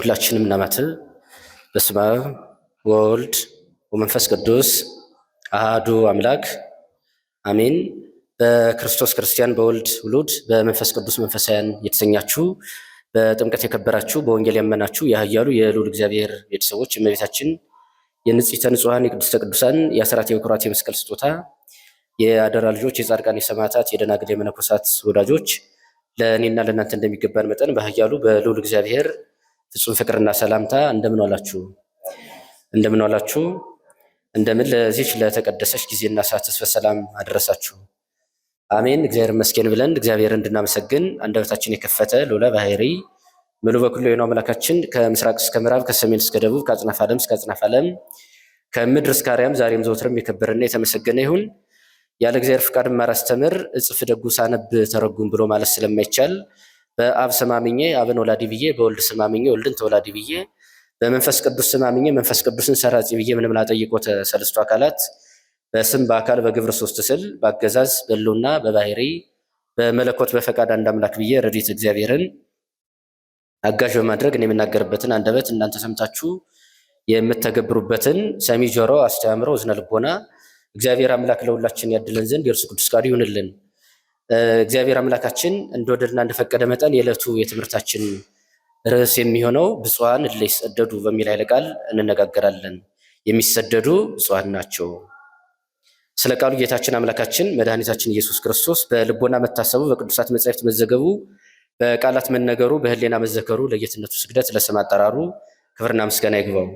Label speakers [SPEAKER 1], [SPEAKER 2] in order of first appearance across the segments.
[SPEAKER 1] ሁላችንም እናማትብ። በስመ አብ ወወልድ ወመንፈስ ቅዱስ አሃዱ አምላክ አሜን። በክርስቶስ ክርስቲያን፣ በወልድ ውሉድ፣ በመንፈስ ቅዱስ መንፈሳውያን የተሰኛችሁ በጥምቀት የከበራችሁ በወንጌል ያመናችሁ የኃያሉ የልዑል እግዚአብሔር ቤተሰቦች የእመቤታችን የንጽሕተ ንጹሐን የቅድስተ ቅዱሳን የአስራት የበኩራት የመስቀል ስጦታ የአደራ ልጆች የጻድቃን የሰማዕታት የደናግል የመነኮሳት ወዳጆች ለእኔና ለእናንተ እንደሚገባን መጠን በኃያሉ በልዑል እግዚአብሔር ፍጹም ፍቅርና ሰላምታ እንደምን ዋላችሁ? እንደምን ዋላችሁ? እንደምን ለዚች ለተቀደሰች ጊዜና ሰዓት በሰላም አደረሳችሁ? አሜን። እግዚአብሔር ይመስገን ብለን እግዚአብሔርን እንድናመሰግን አንደበታችን የከፈተ ልዑለ ባሕርይ ምሉዕ በኩሉ የሆነው አምላካችን ከምስራቅ እስከ ምዕራብ ከሰሜን እስከ ደቡብ ከአጽናፈ ዓለም እስከ አጽናፈ ዓለም ከምድር እስከ አርያም ዛሬም ዘወትርም የከበረና የተመሰገነ ይሁን። ያለ እግዚአብሔር ፍቃድ ማራስተምር እጽፍ ደጉ ሳነብ ተረጉም ብሎ ማለት ስለማይቻል በአብ ስም አምኜ አብን ወላዲ ብዬ፣ በወልድ ስም አምኜ ወልድን ተወላዲ ብዬ፣ በመንፈስ ቅዱስ ስም አምኜ መንፈስ ቅዱስን ሰራጺ ብዬ ምንም ላጠይቆተ ሰለስቱ አካላት በስም በአካል በግብር ሶስት ስል በአገዛዝ በሕልውና በባሕርይ በመለኮት በፈቃድ አንድ አምላክ ብዬ ረድኤተ እግዚአብሔርን አጋዥ በማድረግ እኔ የምናገርበትን አንደበት እናንተ ሰምታችሁ የምተገብሩበትን ሰሚ ጆሮ አስተምሮ እዝነ ልቦና እግዚአብሔር አምላክ ለሁላችን ያድለን ዘንድ የእርሱ ቅዱስ ቃል ይሁንልን። እግዚአብሔር አምላካችን እንደወደድና እንደፈቀደ መጠን የዕለቱ የትምህርታችን ርዕስ የሚሆነው ብፁዓን እለ ይሰደዱ በሚል ኃይለ ቃል እንነጋገራለን። የሚሰደዱ ብፁዓን ናቸው። ስለ ቃሉ ጌታችን አምላካችን መድኃኒታችን ኢየሱስ ክርስቶስ በልቦና መታሰቡ በቅዱሳት መጻሕፍት መዘገቡ በቃላት መነገሩ በሕሊና መዘከሩ ለጌትነቱ ስግደት ለስም አጠራሩ ክብርና ምስጋና ይግባው።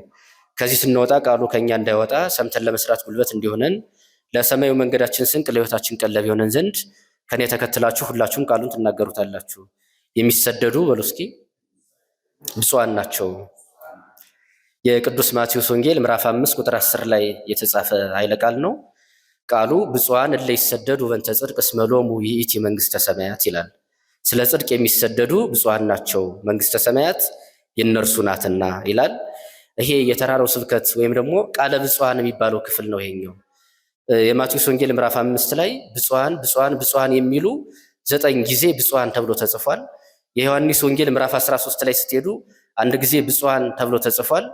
[SPEAKER 1] ከዚህ ስንወጣ ቃሉ ከኛ እንዳይወጣ ሰምተን ለመስራት ጉልበት እንዲሆነን ለሰማዩ መንገዳችን ስንቅ ለሕይወታችን ቀለብ ይሆነን ዘንድ ከኔ ተከትላችሁ ሁላችሁም ቃሉን ትናገሩታላችሁ። የሚሰደዱ በሉ እስኪ ብፁዓን ናቸው። የቅዱስ ማቴዎስ ወንጌል ምዕራፍ 5 ቁጥር 10 ላይ የተጻፈ ኃይለ ቃል ነው። ቃሉ ብፁዓን እለ ይሰደዱ በእንተ ጽድቅ እስመ ሎሙ ይእቲ መንግሥተ ሰማያት ይላል። ስለ ጽድቅ የሚሰደዱ ብፁዓን ናቸው መንግሥተ ሰማያት የእነርሱ ናትና ይላል። ይሄ የተራራው ስብከት ወይም ደግሞ ቃለ ብፁዓን የሚባለው ክፍል ነው። ይሄኛው የማቴዎስ ወንጌል ምዕራፍ 5 ላይ ብፁዓን ብፁዓን ብፁዓን የሚሉ 9 ጊዜ ብፁዓን ተብሎ ተጽፏል። የዮሐንስ ወንጌል ምዕራፍ 13 ላይ ስትሄዱ አንድ ጊዜ ብፁዓን ተብሎ ተጽፏል።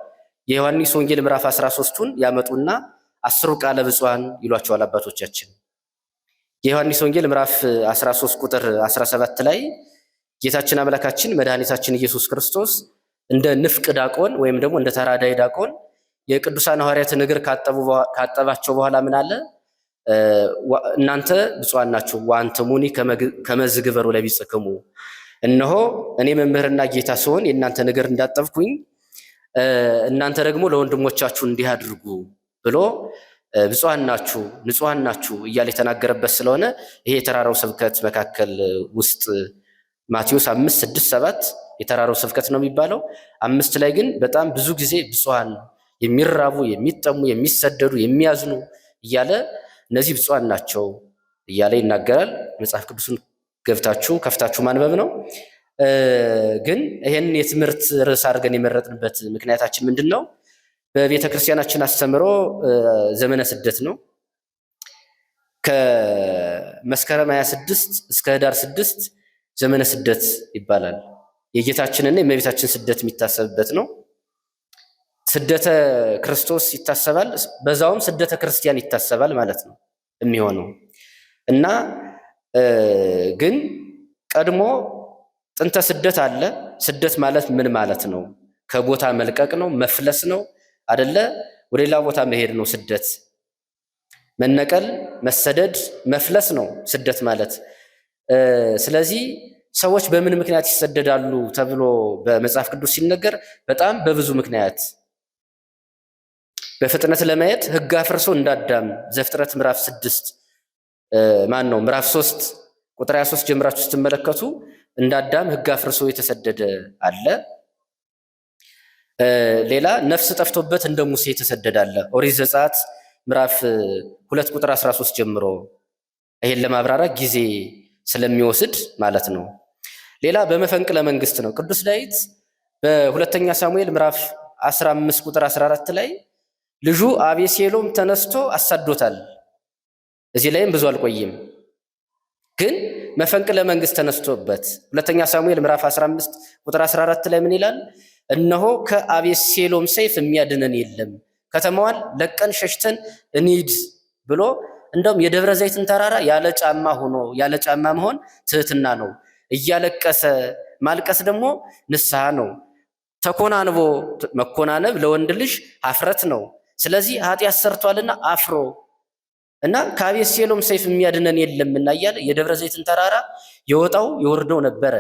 [SPEAKER 1] የዮሐንስ ወንጌል ምዕራፍ 13ቱን ያመጡና 10ሩ ቃለ ብፁዓን ይሏቸዋል አባቶቻችን። የዮሐንስ ወንጌል ምዕራፍ 13 ቁጥር 17 ላይ ጌታችን አምላካችን መድኃኒታችን ኢየሱስ ክርስቶስ እንደ ንፍቅ ዳቆን ወይም ደግሞ እንደ ተራዳይ ዳቆን የቅዱሳን ሐዋርያትን እግር ካጠባቸው በኋላ ምን አለ? እናንተ ብፁዓን ናችሁ ወአንትሙኒ ከመዝ ግበሩ ለቢጽክሙ፣ እነሆ እኔ መምህርና ጌታ ስሆን የእናንተን እግር እንዳጠብኩኝ እናንተ ደግሞ ለወንድሞቻችሁ እንዲህ አድርጉ ብሎ ብፁዓን ናችሁ ንጹሐን ናችሁ እያለ የተናገረበት ስለሆነ ይሄ የተራራው ስብከት መካከል ውስጥ ማቴዎስ 5፣ 6፣ 7 የተራራው ስብከት ነው የሚባለው። 5 ላይ ግን በጣም ብዙ ጊዜ ብፁዓን የሚራቡ የሚጠሙ የሚሰደዱ የሚያዝኑ እያለ እነዚህ ብፁዓን ናቸው እያለ ይናገራል። መጽሐፍ ቅዱስን ገብታችሁ ከፍታችሁ ማንበብ ነው። ግን ይሄን የትምህርት ርዕስ አድርገን የመረጥንበት ምክንያታችን ምንድን ነው? በቤተ ክርስቲያናችን አስተምሮ ዘመነ ስደት ነው። ከመስከረም 26 እስከ ህዳር 6 ዘመነ ስደት ይባላል። የጌታችንና የእመቤታችን ስደት የሚታሰብበት ነው። ስደተ ክርስቶስ ይታሰባል፣ በዛውም ስደተ ክርስቲያን ይታሰባል ማለት ነው የሚሆነው እና ግን ቀድሞ ጥንተ ስደት አለ። ስደት ማለት ምን ማለት ነው? ከቦታ መልቀቅ ነው፣ መፍለስ ነው አደለ? ወደ ሌላ ቦታ መሄድ ነው ስደት። መነቀል፣ መሰደድ፣ መፍለስ ነው ስደት ማለት። ስለዚህ ሰዎች በምን ምክንያት ይሰደዳሉ ተብሎ በመጽሐፍ ቅዱስ ሲነገር በጣም በብዙ ምክንያት በፍጥነት ለማየት ሕግ አፍርሶ እንዳዳም ዘፍጥረት ምዕራፍ 6 ምዕራፍ 3 ቁጥር 23 ጀምራችሁ ስትመለከቱ እንዳዳም ሕግ አፍርሶ የተሰደደ አለ። ሌላ ነፍስ ጠፍቶበት እንደ ሙሴ የተሰደደ አለ። ኦሪት ዘጸአት ምዕራፍ 2 ቁጥር 13 ጀምሮ ይሄን ለማብራራት ጊዜ ስለሚወስድ ማለት ነው። ሌላ በመፈንቅለ መንግስት ነው። ቅዱስ ዳዊት በሁለተኛ ሳሙኤል ምዕራፍ 15 ቁጥር 14 ላይ ልጁ አቤሴሎም ተነስቶ አሳዶታል። እዚህ ላይም ብዙ አልቆይም፣ ግን መፈንቅለ መንግስት ተነስቶበት ሁለተኛ ሳሙኤል ምዕራፍ 15 ቁጥር 14 ላይ ምን ይላል? እነሆ ከአቤሴሎም ሰይፍ የሚያድነን የለም፣ ከተማዋን ለቀን ሸሽተን እንሂድ ብሎ እንደውም የደብረ ዘይትን ተራራ ያለ ጫማ ሆኖ ያለ ጫማ መሆን ትህትና ነው። እያለቀሰ ማልቀስ ደግሞ ንስሐ ነው። ተኮናንቦ መኮናነብ ለወንድ ልጅ ኀፍረት ነው። ስለዚህ ኃጢአት ሰርቷልና አፍሮ እና ከአቤሴሎም ሰይፍ የሚያድነን የለምና እያለ የደብረ ዘይትን ተራራ የወጣው የወርደው ነበረ።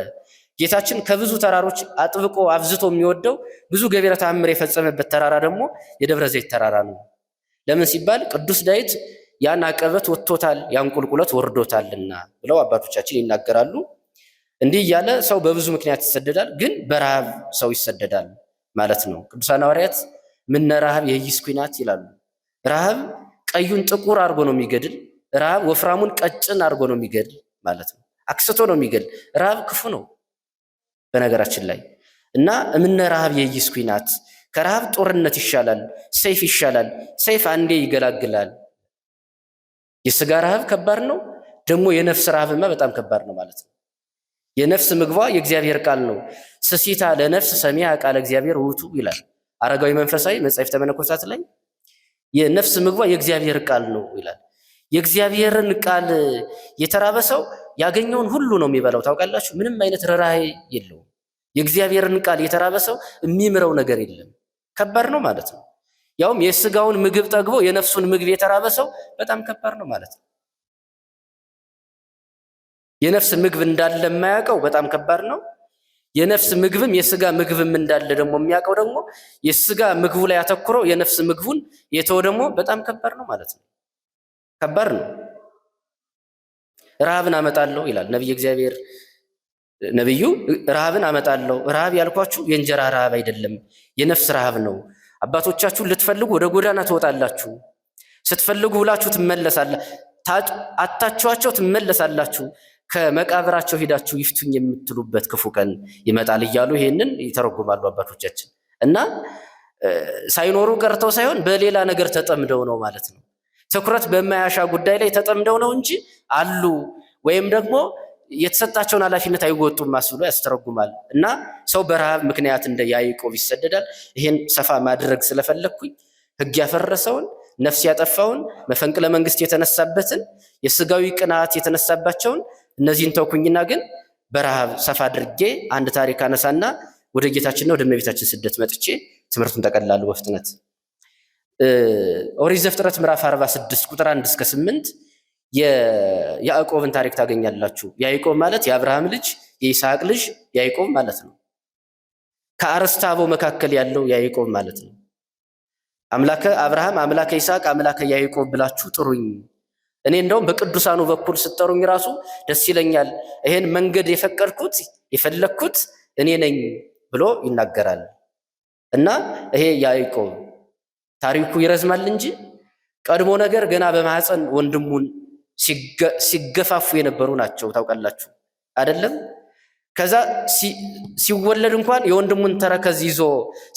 [SPEAKER 1] ጌታችን ከብዙ ተራሮች አጥብቆ አብዝቶ የሚወደው ብዙ ገቢረ ተአምር የፈጸመበት ተራራ ደግሞ የደብረ ዘይት ተራራ ነው። ለምን ሲባል ቅዱስ ዳዊት ያን አቀበት ወጥቶታል፣ ያን ቁልቁለት ወርዶታልና ብለው አባቶቻችን ይናገራሉ። እንዲህ እያለ ሰው በብዙ ምክንያት ይሰደዳል፣ ግን በረሃብ ሰው ይሰደዳል ማለት ነው። ቅዱሳን ሐዋርያት ምነ ረሃብ የኢይስኩናት ይላሉ። ረሃብ ቀዩን ጥቁር አድርጎ ነው የሚገድል። ረሃብ ወፍራሙን ቀጭን አድርጎ ነው የሚገድል ማለት ነው። አክስቶ ነው የሚገድል። ረሃብ ክፉ ነው በነገራችን ላይ እና ምነ ረሃብ የኢይስኩናት፣ ከረሃብ ጦርነት ይሻላል፣ ሰይፍ ይሻላል። ሰይፍ አንዴ ይገላግላል። የስጋ ረሃብ ከባድ ነው፣ ደግሞ የነፍስ ረሃብማ በጣም ከባድ ነው ማለት ነው። የነፍስ ምግቧ የእግዚአብሔር ቃል ነው። ስሲታ ለነፍስ ሰሚያ ቃለ እግዚአብሔር ውእቱ ይላል አረጋዊ መንፈሳዊ መጻሕፍተ መነኮሳት ላይ። የነፍስ ምግቧ የእግዚአብሔር ቃል ነው ይላል። የእግዚአብሔርን ቃል የተራበ ሰው ያገኘውን ሁሉ ነው የሚበላው። ታውቃላችሁ፣ ምንም አይነት ርኅራኄ የለውም። የእግዚአብሔርን ቃል የተራበ ሰው የሚምረው ነገር የለም። ከባድ ነው ማለት ነው። ያውም የስጋውን ምግብ ጠግቦ የነፍሱን ምግብ የተራበ ሰው በጣም ከባድ ነው ማለት ነው። የነፍስ ምግብ እንዳለ የማያውቀው በጣም ከባድ ነው። የነፍስ ምግብም የስጋ ምግብም እንዳለ ደግሞ የሚያውቀው ደግሞ የስጋ ምግቡ ላይ አተኩሮ የነፍስ ምግቡን የተወ ደግሞ በጣም ከባድ ነው ማለት ነው። ከባድ ነው። ረሃብን አመጣለሁ ይላል ነቢየ እግዚአብሔር ነቢዩ። ረሃብን አመጣለሁ። ረሃብ ያልኳችሁ የእንጀራ ረሃብ አይደለም፣ የነፍስ ረሃብ ነው። አባቶቻችሁን ልትፈልጉ ወደ ጎዳና ትወጣላችሁ፣ ስትፈልጉ ውላችሁ አታችኋቸው ትመለሳላችሁ፣ ከመቃብራቸው ሄዳችሁ ይፍቱኝ የምትሉበት ክፉ ቀን ይመጣል እያሉ ይሄንን ይተረጉማሉ አባቶቻችን። እና ሳይኖሩ ቀርተው ሳይሆን በሌላ ነገር ተጠምደው ነው ማለት ነው። ትኩረት በማያሻ ጉዳይ ላይ ተጠምደው ነው እንጂ አሉ ወይም ደግሞ የተሰጣቸውን ኃላፊነት አይወጡም ማስብሎ ያስተረጉማል። እና ሰው በረሃብ ምክንያት እንደ ያዕቆብ ይሰደዳል። ይሄን ሰፋ ማድረግ ስለፈለግኩኝ ሕግ ያፈረሰውን ነፍስ ያጠፋውን መፈንቅለ መንግስት የተነሳበትን የስጋዊ ቅናት የተነሳባቸውን እነዚህን ተውኩኝና ግን በረሃብ ሰፋ አድርጌ አንድ ታሪክ አነሳና ወደ ጌታችንና ወደ እመቤታችን ስደት መጥቼ ትምህርቱን ጠቀላሉ በፍጥነት። ኦሪት ዘፍጥረት ምዕራፍ 46 ቁጥር 1 እስከ 8 የያዕቆብን ታሪክ ታገኛላችሁ። ያዕቆብ ማለት የአብርሃም ልጅ የይስሐቅ ልጅ ያዕቆብ ማለት ነው። ከአርስተ አበው መካከል ያለው ያዕቆብ ማለት ነው። አምላከ አብርሃም፣ አምላከ ይስሐቅ፣ አምላከ ያዕቆብ ብላችሁ ጥሩኝ። እኔ እንደውም በቅዱሳኑ በኩል ስትጠሩኝ ራሱ ደስ ይለኛል። ይሄን መንገድ የፈቀድኩት የፈለግኩት እኔ ነኝ ብሎ ይናገራል። እና ይሄ ያዕቆብ ታሪኩ ይረዝማል እንጂ ቀድሞ ነገር ገና በማህፀን ወንድሙን ሲገፋፉ የነበሩ ናቸው። ታውቃላችሁ አይደለም? ከዛ ሲወለድ እንኳን የወንድሙን ተረከዝ ይዞ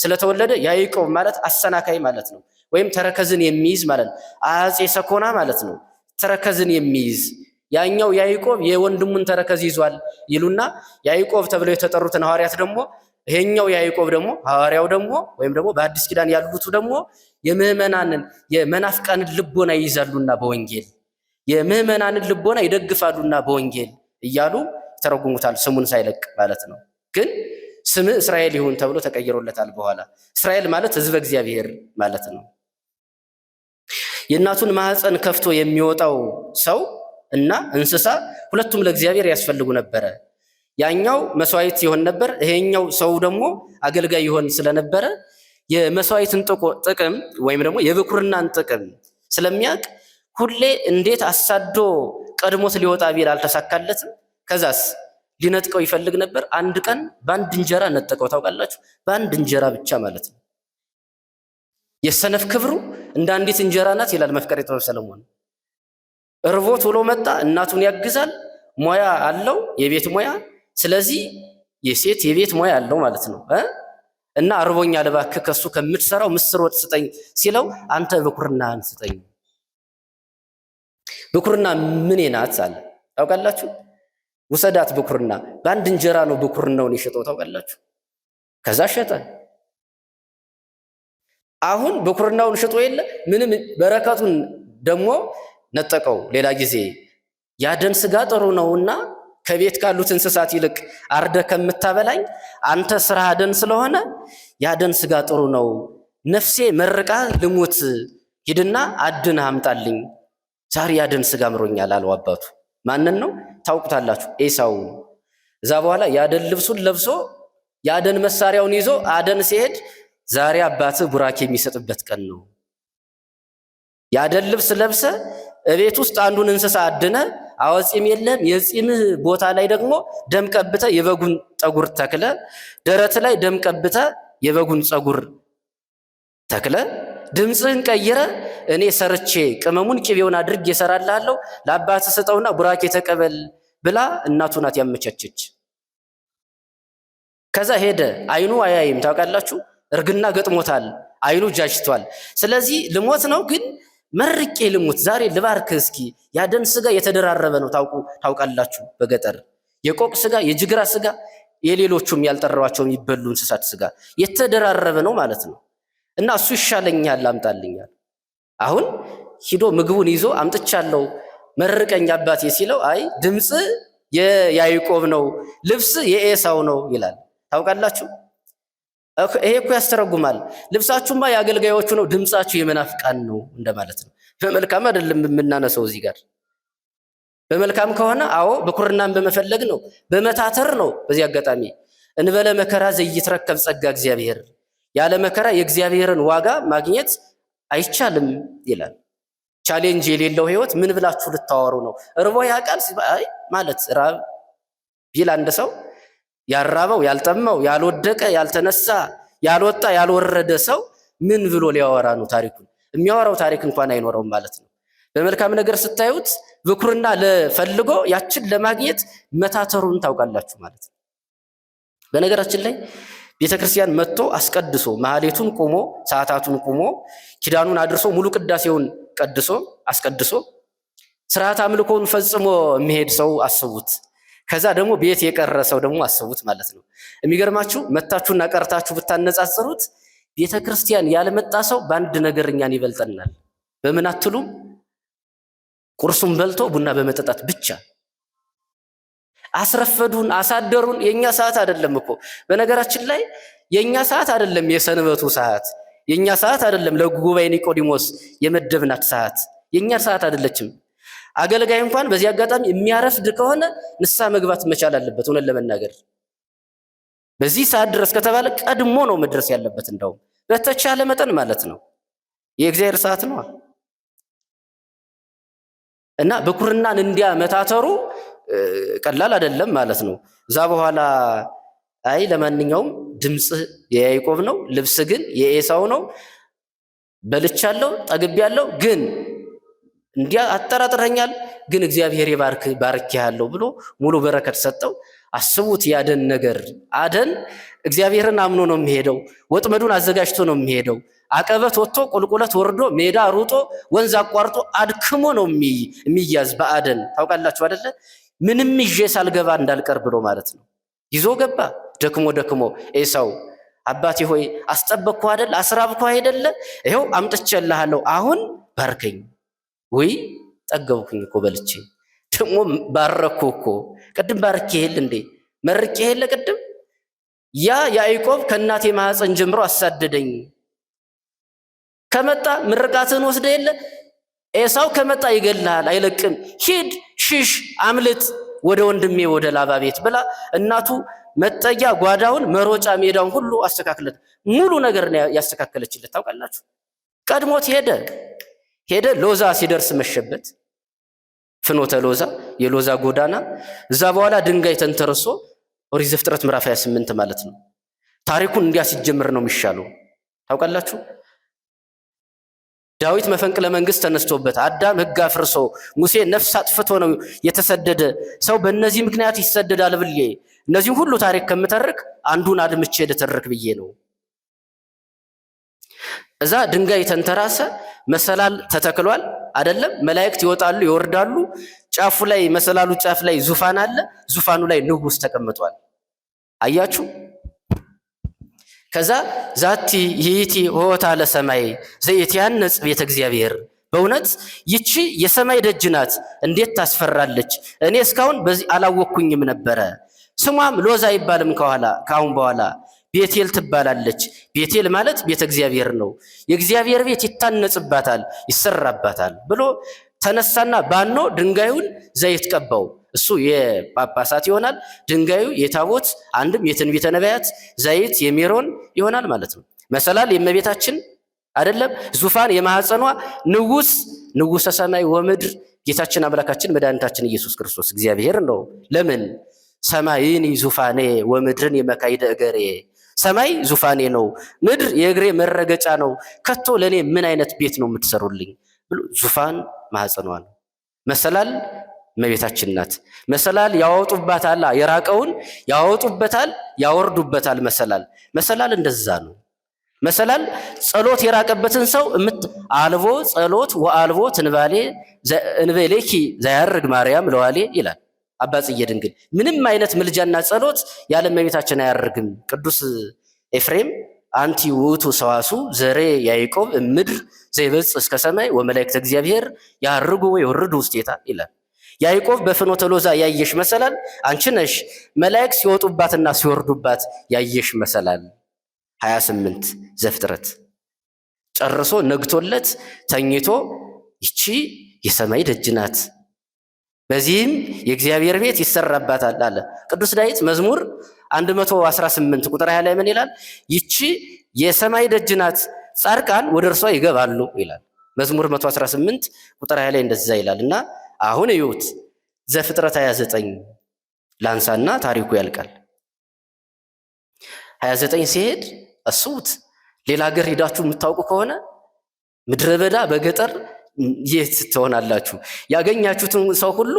[SPEAKER 1] ስለተወለደ ያዕቆብ ማለት አሰናካይ ማለት ነው። ወይም ተረከዝን የሚይዝ ማለት ነው። አጼ ሰኮና ማለት ነው። ተረከዝን የሚይዝ ያኛው ያዕቆብ የወንድሙን ተረከዝ ይዟል ይሉና ያዕቆብ ተብለው የተጠሩትን ሐዋርያት ደግሞ ይሄኛው ያዕቆብ ደግሞ ሐዋርያው ደግሞ ወይም ደግሞ በአዲስ ኪዳን ያሉት ደግሞ የምዕመናንን የመናፍቃንን ልቦና ይይዛሉና በወንጌል የምዕመናንን ልቦና ይደግፋሉና በወንጌል እያሉ ተረጉሙታል። ስሙን ሳይለቅ ማለት ነው። ግን ስም እስራኤል ይሁን ተብሎ ተቀይሮለታል በኋላ። እስራኤል ማለት ሕዝበ እግዚአብሔር ማለት ነው። የእናቱን ማህፀን ከፍቶ የሚወጣው ሰው እና እንስሳ ሁለቱም ለእግዚአብሔር ያስፈልጉ ነበረ። ያኛው መስዋዕት ይሆን ነበር፣ ይሄኛው ሰው ደግሞ አገልጋይ ይሆን ስለነበረ የመስዋዕትን ጥቅም ወይም ደግሞ የብኩርናን ጥቅም ስለሚያውቅ ሁሌ እንዴት አሳዶ ቀድሞት ሊወጣ ቢል አልተሳካለትም። ከዛስ ሊነጥቀው ይፈልግ ነበር። አንድ ቀን በአንድ እንጀራ ነጠቀው። ታውቃላችሁ? በአንድ እንጀራ ብቻ ማለት ነው። የሰነፍ ክብሩ እንደ አንዲት እንጀራ ናት ይላል መፍቀሬ ጥበብ ሰለሞን። እርቦት ውሎ መጣ፣ እናቱን ያግዛል፣ ሙያ አለው፣ የቤት ሙያ። ስለዚህ የሴት የቤት ሙያ አለው ማለት ነው። እና እርቦኛል እባክህ ከሱ ከምትሰራው ምስር ወጥ ስጠኝ ሲለው አንተ ብኩርናህን ስጠኝ። ብኩርና ምኔ ናት አለ። ታውቃላችሁ? ውሰዳት ብኩርና። በአንድ እንጀራ ነው ብኩርናውን የሸጠው። ታውቃላችሁ? ከዛ ሸጠ። አሁን በኩርናውን ሽጦ የለ ምንም በረከቱን ደግሞ ነጠቀው። ሌላ ጊዜ ያደን ስጋ ጥሩ ነውና ከቤት ካሉት እንስሳት ይልቅ አርደ ከምታበላኝ አንተ ስራ አደን ስለሆነ ያደን ስጋ ጥሩ ነው፣ ነፍሴ መርቃ ልሙት፣ ሂድና አድን አምጣልኝ፣ ዛሬ ያደን ስጋ ምሮኛል አለው አባቱ። ማንን ነው ታውቁታላችሁ? ኤሳው። እዛ በኋላ ያደን ልብሱን ለብሶ ያደን መሳሪያውን ይዞ አደን ሲሄድ ዛሬ አባት ቡራኬ የሚሰጥበት ቀን ነው። ያደን ልብስ ለብሰ እቤት ውስጥ አንዱን እንስሳ አድነ አወፂም የለም የፂምህ ቦታ ላይ ደግሞ ደም ቀብተ የበጉን ፀጉር ተክለ፣ ደረት ላይ ደም ቀብተ የበጉን ፀጉር ተክለ፣ ድምፅህን ቀይረ እኔ ሰርቼ ቅመሙን ቅቤውን አድርጌ እሰራልሃለሁ ለአባት ስጠውና ቡራኬ ተቀበል ብላ እናቱ ናት ያመቻቸች። ከዛ ሄደ። አይኑ አያይም ታውቃላችሁ፣ እርግና ገጥሞታል፣ አይኑ ጃጅቷል። ስለዚህ ልሞት ነው ግን መርቄ ልሙት ዛሬ ልባርክ እስኪ። ያደን ስጋ የተደራረበ ነው ታውቃላችሁ። በገጠር የቆቅ ስጋ፣ የጅግራ ስጋ፣ የሌሎቹም ያልጠራዋቸው የሚበሉ እንስሳት ስጋ የተደራረበ ነው ማለት ነው። እና እሱ ይሻለኛል አምጣልኛል። አሁን ሂዶ ምግቡን ይዞ አምጥቻለሁ መርቀኝ አባቴ ሲለው አይ ድምፅ የያዕቆብ ነው ልብስ የኤሳው ነው ይላል። ታውቃላችሁ ይሄ እኮ ያስተረጉማል። ልብሳችሁማ የአገልጋዮቹ ነው፣ ድምፃችሁ የመናፍቃን ነው እንደማለት ነው። በመልካም አይደለም የምናነሰው እዚህ ጋር። በመልካም ከሆነ አዎ በኩርናን በመፈለግ ነው፣ በመታተር ነው። በዚህ አጋጣሚ እንበለ መከራ ዘይትረከብ ጸጋ እግዚአብሔር፣ ያለ መከራ የእግዚአብሔርን ዋጋ ማግኘት አይቻልም ይላል። ቻሌንጅ የሌለው ህይወት ምን ብላችሁ ልታወሩ ነው? እርቦ ያውቃል አይ ማለት ራብ ቢል አንድ ሰው ያራበው ያልጠማው ያልወደቀ ያልተነሳ ያልወጣ ያልወረደ ሰው ምን ብሎ ሊያወራ ነው? ታሪኩን የሚያወራው ታሪክ እንኳን አይኖረውም ማለት ነው። በመልካም ነገር ስታዩት ብኩርና ለፈልጎ ያችን ለማግኘት መታተሩን ታውቃላችሁ ማለት ነው። በነገራችን ላይ ቤተክርስቲያን መጥቶ አስቀድሶ ማህሌቱን ቆሞ ሰዓታቱን ቆሞ ኪዳኑን አድርሶ ሙሉ ቅዳሴውን ቀድሶ አስቀድሶ ስርዓት አምልኮውን ፈጽሞ የሚሄድ ሰው አስቡት። ከዛ ደግሞ ቤት የቀረ ሰው ደግሞ አስቡት ማለት ነው። የሚገርማችሁ መታችሁና ቀርታችሁ ብታነጻጽሩት ቤተክርስቲያን ያልመጣ ሰው በአንድ ነገር እኛን ይበልጠናል። በምን አትሉም? ቁርሱን በልቶ ቡና በመጠጣት ብቻ አስረፈዱን አሳደሩን። የኛ ሰዓት አይደለም እኮ በነገራችን ላይ የኛ ሰዓት አይደለም፣ የሰንበቱ ሰዓት የኛ ሰዓት አይደለም። ለጉባኤ ኒቆዲሞስ የመደብናት ሰዓት የኛ ሰዓት አይደለችም። አገልጋይ እንኳን በዚህ አጋጣሚ የሚያረፍድ ከሆነ ንስሐ መግባት መቻል አለበት። ሆነን ለመናገር በዚህ ሰዓት ድረስ ከተባለ ቀድሞ ነው መድረስ ያለበት። እንደውም በተቻለ መጠን ማለት ነው። የእግዚአብሔር ሰዓት ነው እና በኩርናን እንዲያ መታተሩ ቀላል አይደለም ማለት ነው። እዛ በኋላ አይ ለማንኛውም ድምፅ የያዕቆብ ነው፣ ልብስ ግን የኤሳው ነው፣ በልቻለሁ ጠግቤያለሁ፣ ግን እንዲያ አጠራጥረኛል፣ ግን እግዚአብሔር ባርክ ያለው ብሎ ሙሉ በረከት ሰጠው። አስቡት ያደን ነገር። አደን እግዚአብሔርን አምኖ ነው የሚሄደው፣ ወጥመዱን አዘጋጅቶ ነው የሚሄደው። አቀበት ወጥቶ ቁልቁለት ወርዶ ሜዳ ሩጦ ወንዝ አቋርጦ አድክሞ ነው የሚያዝ በአደን ታውቃላችሁ አይደለ? ምንም ይዤ ሳልገባ እንዳልቀር ብሎ ማለት ነው። ይዞ ገባ ደክሞ ኤሳው አባቴ ሆይ አስጠበቅኩ አይደል? አስራብኩ አይደለ? ይኸው አምጥቼልሃለሁ፣ አሁን ባርከኝ። ወይ ጠገብኩኝ እኮ በልቼ ደግሞ ባረኩ እኮ። ቅድም ባርኬ ይሄል እንዴ መርቄ ይሄል ቅድም። ያ ያዕቆብ ከእናቴ ማህፀን ጀምሮ አሳደደኝ። ከመጣ ምርቃትን ወስደ የለ ኤሳው ከመጣ ይገልሃል አይለቅም። ሂድ ሽሽ አምልጥ ወደ ወንድሜ ወደ ላባ ቤት ብላ እናቱ መጠጊያ ጓዳውን መሮጫ ሜዳውን ሁሉ አስተካክለት፣ ሙሉ ነገር ያስተካከለችለት ታውቃላችሁ። ቀድሞት ሄደ ሎዛ ሲደርስ መሸበት፣ ፍኖተ ሎዛ የሎዛ ጎዳና። እዛ በኋላ ድንጋይ ተንተርሶ ኦሪት ዘፍጥረት ምዕራፍ 28 ማለት ነው። ታሪኩን እንዲያ ሲጀምር ነው የሚሻለው ታውቃላችሁ። ዳዊት መፈንቅለ መንግስት ተነስቶበት አዳም ሕግ አፍርሶ ሙሴ ነፍስ አጥፍቶ ነው የተሰደደ ሰው በእነዚህ ምክንያት ይሰደዳል ብዬ እነዚህ ሁሉ ታሪክ ከምተርክ አንዱን አድምቼ ልተርክ ብዬ ነው። እዛ ድንጋይ ተንተራሰ፣ መሰላል ተተክሏል አይደለም? መላእክት ይወጣሉ ይወርዳሉ። ጫፉ ላይ መሰላሉ ጫፍ ላይ ዙፋን አለ። ዙፋኑ ላይ ንጉስ ተቀምጧል። አያችሁ? ከዛ ዛቲ ይእቲ ሆታ ለሰማይ ዘኢትያነጽ ቤተ እግዚአብሔር፣ በእውነት ይቺ የሰማይ ደጅ ናት፣ እንዴት ታስፈራለች! እኔ እስካሁን በዚህ አላወቅኩኝም ነበረ። ስሟም ሎዛ አይባልም ከአሁን በኋላ ቤቴል ትባላለች። ቤቴል ማለት ቤተ እግዚአብሔር ነው። የእግዚአብሔር ቤት ይታነጽባታል፣ ይሰራባታል ብሎ ተነሳና ባኖ ድንጋዩን ዘይት ቀባው። እሱ የጳጳሳት ይሆናል፣ ድንጋዩ የታቦት አንድም የትንቢተ ነቢያት፣ ዘይት የሜሮን ይሆናል ማለት ነው። መሰላል የእመቤታችን አይደለም፣ ዙፋን የማኅፀኗ ንጉሠ ሰማይ ወምድር ጌታችን አምላካችን መድኃኒታችን ኢየሱስ ክርስቶስ እግዚአብሔር ነው። ለምን ሰማይኒ ዙፋኔ ወምድርን የመካይደ እገሬ፣ ሰማይ ዙፋኔ ነው፣ ምድር የእግሬ መረገጫ ነው። ከቶ ለእኔ ምን አይነት ቤት ነው የምትሰሩልኝ ብሎ ዙፋን ማኅፀኗ ነው። መሰላል እመቤታችን ናት። መሰላል ያወጡባታል፣ የራቀውን ያወጡበታል፣ ያወርዱበታል። መሰላል እንደዛ ነው። መሰላል ጸሎት የራቀበትን ሰው አልቦ ጸሎት ወአልቦ ትንባሌ እንበሌኪ ዘያርግ ማርያም ለዋሌ ይላል አባ ጽጌ ድንግል። ምንም አይነት ምልጃና ጸሎት ያለ እመቤታችን አያርግም። ቅዱስ ኤፍሬም አንቲ ውእቱ ሰዋሱ ዘሬ ያዕቆብ እምድር ዘይበጽ እስከ ሰማይ ወመላእክተ እግዚአብሔር ያርጉ ወይወርዱ ውስቴታ ይላል። ያዕቆብ በፍኖተ ሎዛ ያየሽ መሰላል አንቺ ነሽ፣ መላእክት ሲወጡባትና ሲወርዱባት ያየሽ መሰላል። 28 ዘፍጥረት ጨርሶ ነግቶለት ተኝቶ ይቺ የሰማይ ደጅ ናት፣ በዚህም የእግዚአብሔር ቤት ይሰራባታል አለ ቅዱስ ዳዊት። መዝሙር 118 ቁጥር 20 ላይ ምን ይላል? ይቺ የሰማይ ደጅ ናት፣ ጻድቃን ወደ እርሷ ይገባሉ ይላል። መዝሙር 118 ቁጥር 20 ላይ እንደዛ ይላል። እና አሁን እዩት ዘፍጥረት 29 ላንሳና ታሪኩ ያልቃል። 29 ሲሄድ አስቡት። ሌላ ሀገር ሄዳችሁ የምታውቁ ከሆነ ምድረ በዳ በገጠር የት ትሆናላችሁ? ያገኛችሁትን ሰው ሁሉ